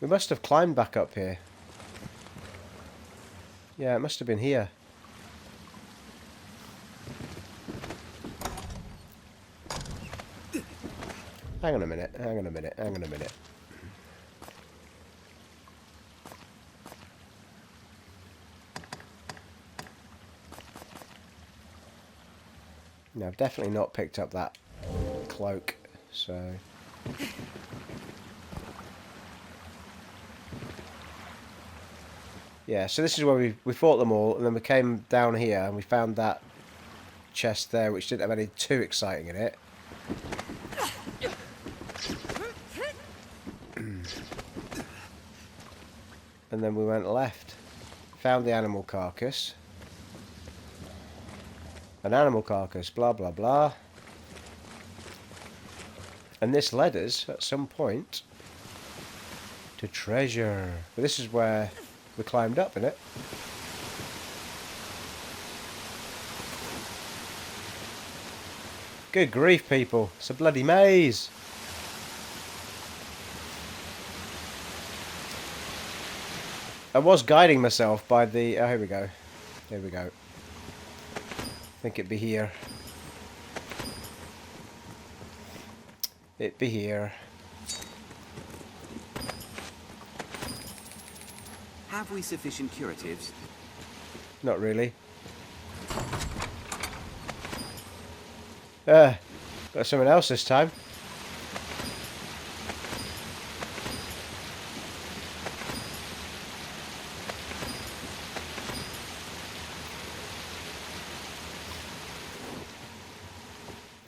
We must have climbed back up here. Yeah, it must have been here. Hang on a minute, hang on a minute, hang on a minute. No, I've definitely not picked up that cloak, so... Yeah, so this is where we fought them all, and then we came down here and we found that chest there, which didn't have anything too exciting in it. And then we went left. Found the animal carcass. An animal carcass, blah blah blah. And this led us, at some point, to treasure. But this is where we climbed up, innit? Good grief, people. It's a bloody maze. I was guiding myself by the... Oh, here we go. Here we go. I think it'd be here. It'd be here. Have we sufficient curatives? Not really. Got someone else this time.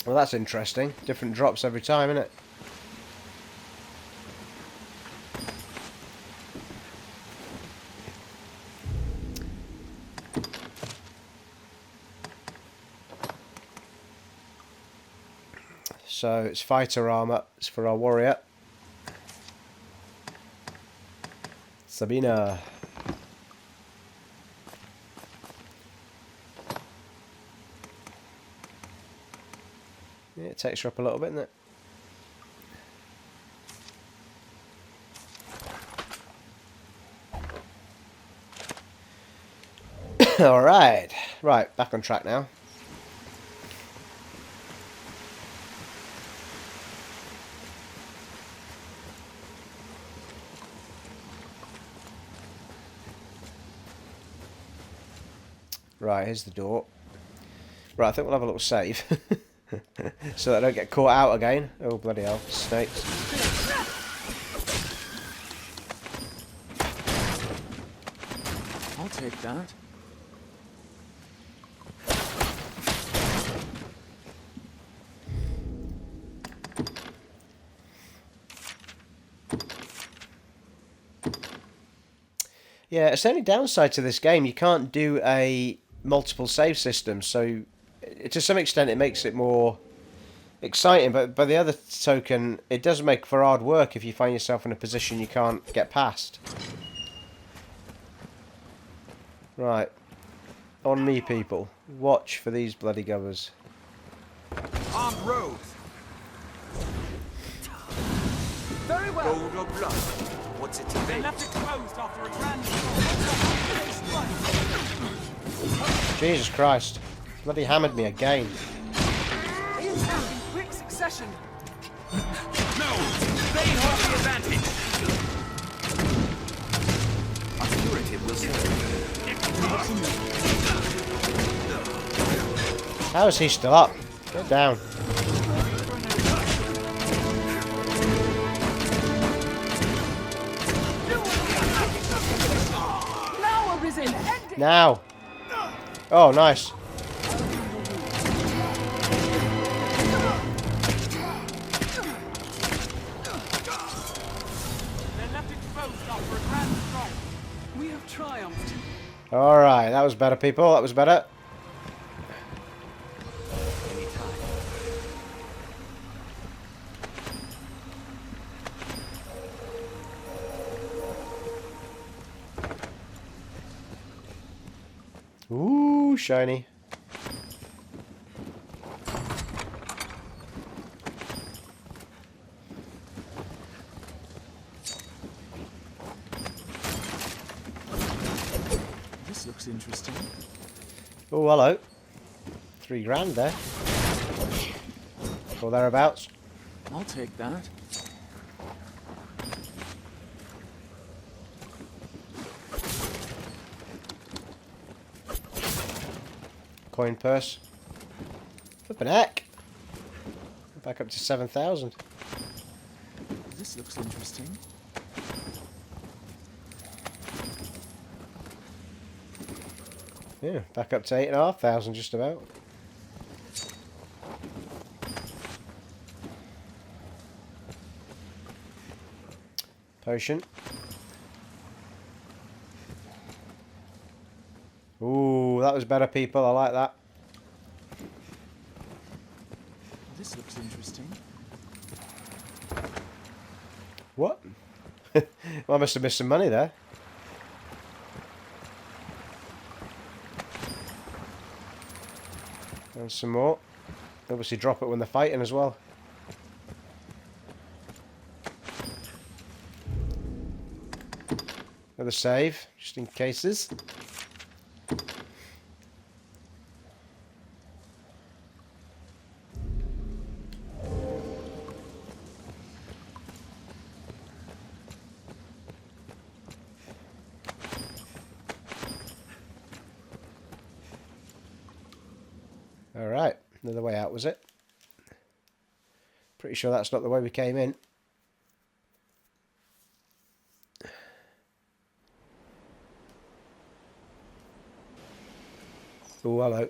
Well, that's interesting. Different drops every time, isn't it? So it's fighter armor. It's for our warrior. Sabina. Yeah, it takes her up a little bit, doesn't it? Alright. Right, back on track now. Right, here's the door. Right, I think we'll have a little save. So that I don't get caught out again. Oh, bloody hell. Snakes. I'll take that. Yeah, it's the only downside to this game. You can't do a multiple save system, so to some extent it makes it more exciting, but by the other token, it does make for hard work if you find yourself in a position you can't get past. Right. On me, people. Watch for these bloody gubbers. Armed rogues. Very well. Gold or blood? What's it to They be? left it closed after a grand Jesus Christ. Bloody hammered me again. They attack in quick succession. No! They hold the advantage! Our curative will serve. How is he still up? Get down. Now, Arisen! Now. Oh, nice. We have triumphed. Alright, that was better, people. That was better. Ooh, shiny. This looks interesting. Oh, hello. 3 grand there. Or thereabouts. I'll take that. Coin purse. Flippin' heck. Back up to 7,000. This looks interesting. Yeah, back up to 8,500 just about. Potion. Ooh, that was better, people. I like that. This looks interesting. What? Well, I must have missed some money there. And some more. Obviously drop it when they're fighting as well. Another save, just in cases. Alright, another way out, was it? Pretty sure that's not the way we came in. Oh, hello.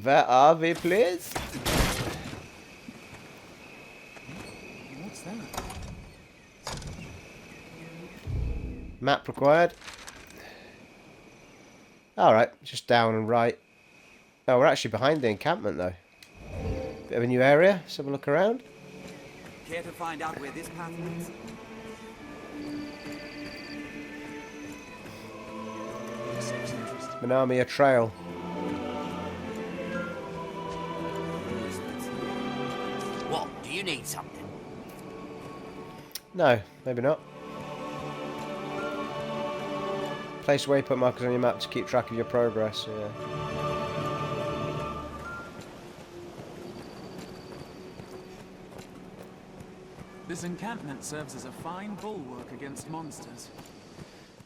Where are we, please? What's that? Map required. Alright, just down and right. Oh, we're actually behind the encampment though. Bit of a new area. Let's have a look around. Care to find out where this path leads? Manamia Trail. What? Do you need something? No, maybe not. Place waypoint markers on your map to keep track of your progress. Yeah. This encampment serves as a fine bulwark against monsters.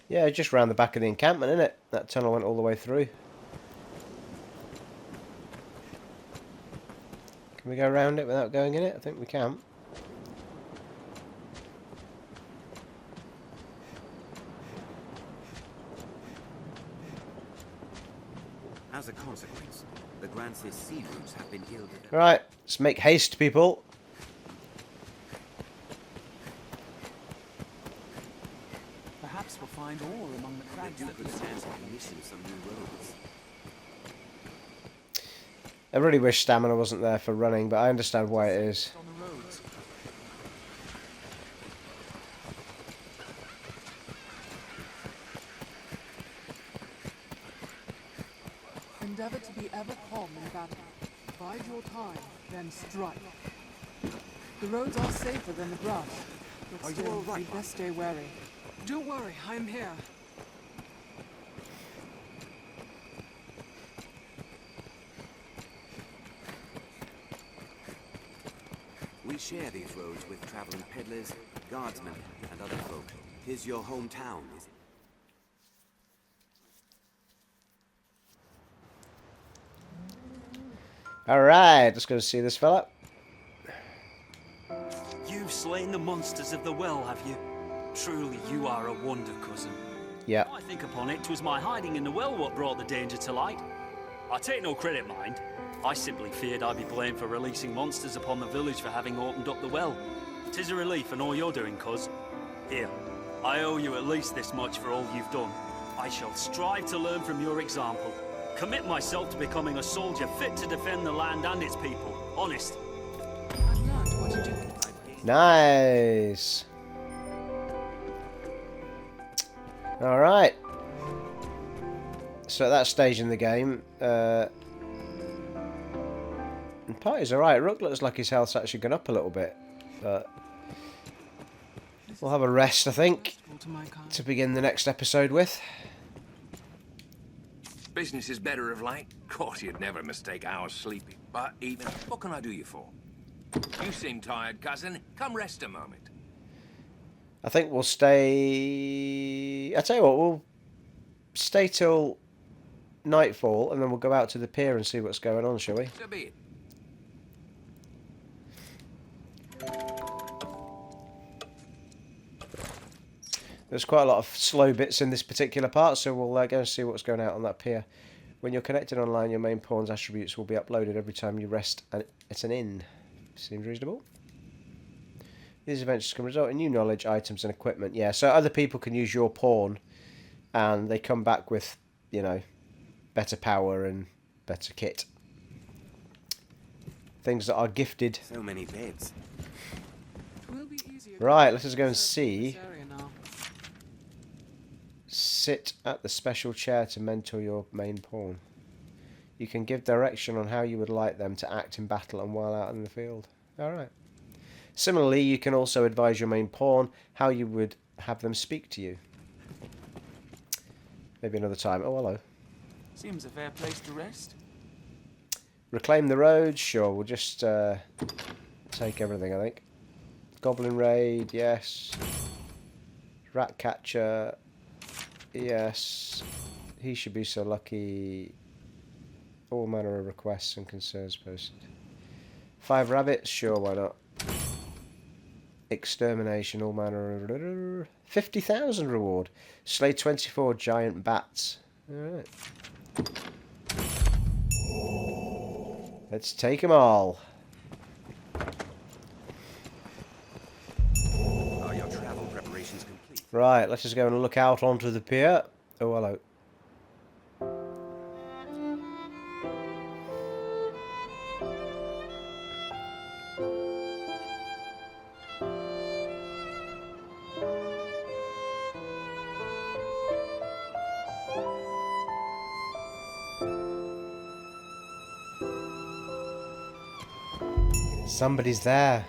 Yeah, just round the back of the encampment, isn't it? That tunnel went all the way through. Can we go around it without going in it? I think we can. As a consequence, the Gransys sea routes have been gilded. Right, let's make haste, people. Perhaps we'll find ore among the crags that stands to be missing some new roads. I really wish stamina wasn't there for running, but I understand why it is. on the roads. Endeavor to be ever calm in battle. Bide your time, then strike. The roads are safer than the brush, but Are you still, all right, you'd best stay wary. Don't worry, I am here. We share these roads with traveling peddlers, guardsmen, and other folk. 'Tis your hometown, is it? Alright, let's go see this fella. You've slain the monsters of the well, have you? Truly, you are a wonder, cousin. Yeah. I think upon it, 'twas my hiding in the well what brought the danger to light. I take no credit, mind. I simply feared I'd be blamed for releasing monsters upon the village for having opened up the well. 'Tis a relief in all you're doing, cuz. Here, I owe you at least this much for all you've done. I shall strive to learn from your example. Commit myself to becoming a soldier fit to defend the land and its people. Honest. Nice. Alright. So at that stage in the game, the party's alright. Rook looks like his health's actually gone up a little bit. But we'll have a rest, I think, to begin the next episode with. Business is better of late. Of course, you'd never mistake our sleeping. But even, what can I do you for? You seem tired, cousin. Come rest a moment. I think we'll stay... I tell you what, we'll stay till nightfall, and then we'll go out to the pier and see what's going on, shall we? So be it. There's quite a lot of slow bits in this particular part, so we'll go and see what's going out on that pier. When you're connected online, your main pawn's attributes will be uploaded every time you rest at an inn. Seems reasonable. These adventures can result in new knowledge, items, and equipment. Yeah, so other people can use your pawn, and they come back with, you know, better power and better kit. Things that are gifted. So many beds. Right, let us go and see. Sit at the special chair to mentor your main pawn. You can give direction on how you would like them to act in battle and while out in the field. Alright. Similarly, you can also advise your main pawn how you would have them speak to you. Maybe another time. Oh, hello. Seems a fair place to rest. Reclaim the roads? Sure, we'll just take everything, I think. Goblin raid, yes. Rat catcher, yes. He should be so lucky. All manner of requests and concerns posted. 5 rabbits, sure, why not? Extermination, all manner of... 50,000 reward. Slay 24 giant bats. Alright. Let's take them all. Are your travel preparations complete? Right, let's just go and look out onto the pier. Oh, hello. Somebody's there.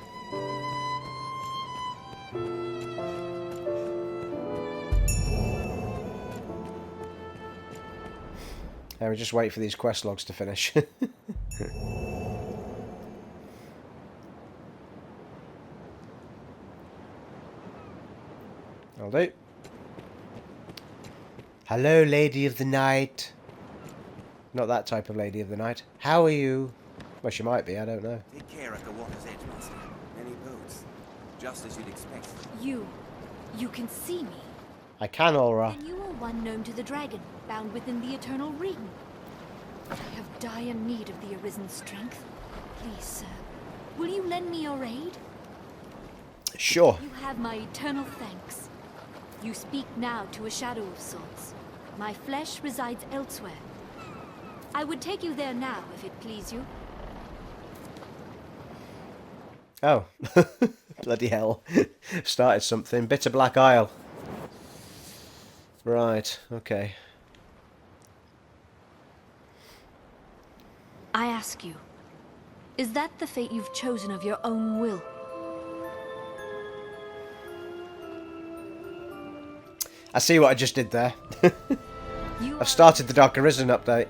Yeah, we just wait for these quest logs to finish. I'll do. Hello, Lady of the Night. Not that type of Lady of the Night. How are you? Well, she might be, I don't know. Take care at the water's edge, Master. Many boats. Just as you'd expect. You can see me. I can, Aura. And you are one known to the dragon, bound within the eternal ring. I have dire need of the Arisen's strength. Please, sir, will you lend me your aid? Sure. You have my eternal thanks. You speak now to a shadow of sorts. My flesh resides elsewhere. I would take you there now, if it please you. Oh. Bloody hell. Started something. Bitter Black Isle. Right, okay. I ask you, is that the fate you've chosen of your own will? I see what I just did there. I've started the Dark Arisen update.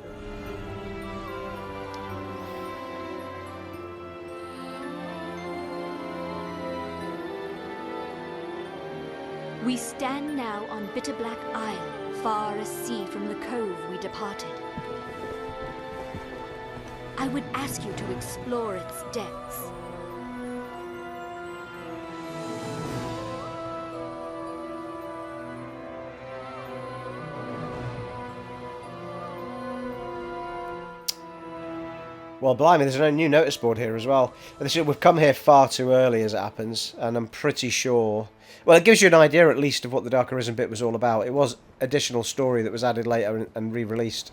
We stand now on Bitter Black Isle, far as sea from the cove we departed. I would ask you to explore its depths. Well, blimey, there's a new notice board here as well. We've come here far too early, as it happens, and I'm pretty sure... Well, it gives you an idea, at least, of what the Dark Arisen bit was all about. It was additional story that was added later and re-released.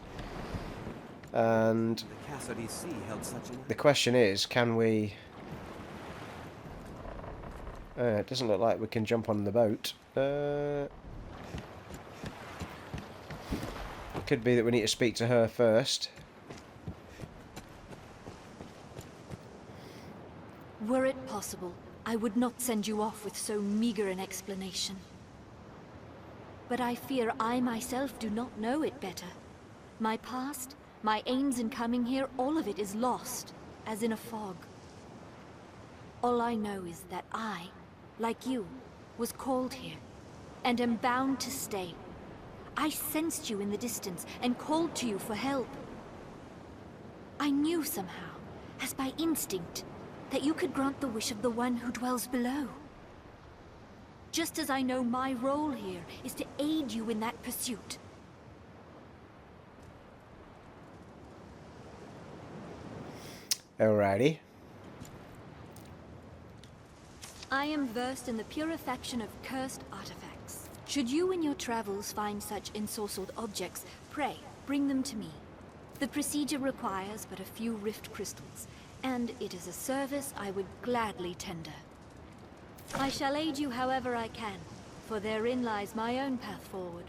And the question is, can we... it doesn't look like we can jump on the boat. It could be that we need to speak to her first. Were it possible, I would not send you off with so meager an explanation. But I fear I myself do not know it better. My past, my aims in coming here, all of it is lost, as in a fog. All I know is that I, like you, was called here, and am bound to stay. I sensed you in the distance, and called to you for help. I knew somehow, as by instinct, that you could grant the wish of the one who dwells below. Just as I know my role here is to aid you in that pursuit. Alrighty. I am versed in the purification of cursed artifacts. Should you in your travels find such ensorcelled objects, pray, bring them to me. The procedure requires but a few rift crystals, and it is a service I would gladly tender. I shall aid you however I can, for therein lies my own path forward.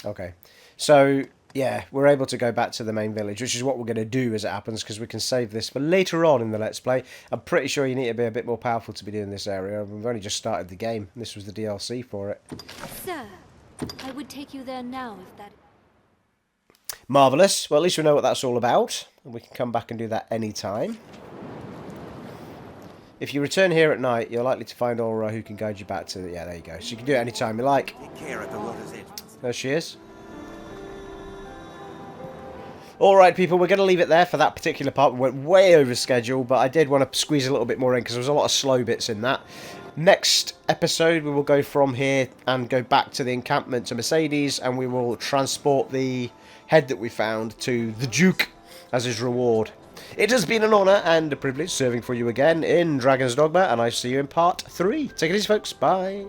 Okay, so yeah, we're able to go back to the main village, which is what we're going to do as it happens, because we can save this for later on in the Let's Play. I'm pretty sure you need to be a bit more powerful to be doing this area. We've only just started the game. This was the DLC for it. Sir, I would take you there now if that... Marvellous. Well, at least we know what that's all about, and we can come back and do that any time. If you return here at night, you're likely to find Aura who can guide you back to... Yeah, there you go. So you can do it any time you like. Take care at the water's edge. There she is. Alright, people, we're going to leave it there for that particular part. We went way over schedule, but I did want to squeeze a little bit more in because there was a lot of slow bits in that. Next episode, we will go from here and go back to the encampment to Mercedes, and we will transport the head that we found to the Duke. as his reward. It has been an honour and a privilege serving for you again in Dragon's Dogma, and I see you in part 3. Take it easy, folks. Bye.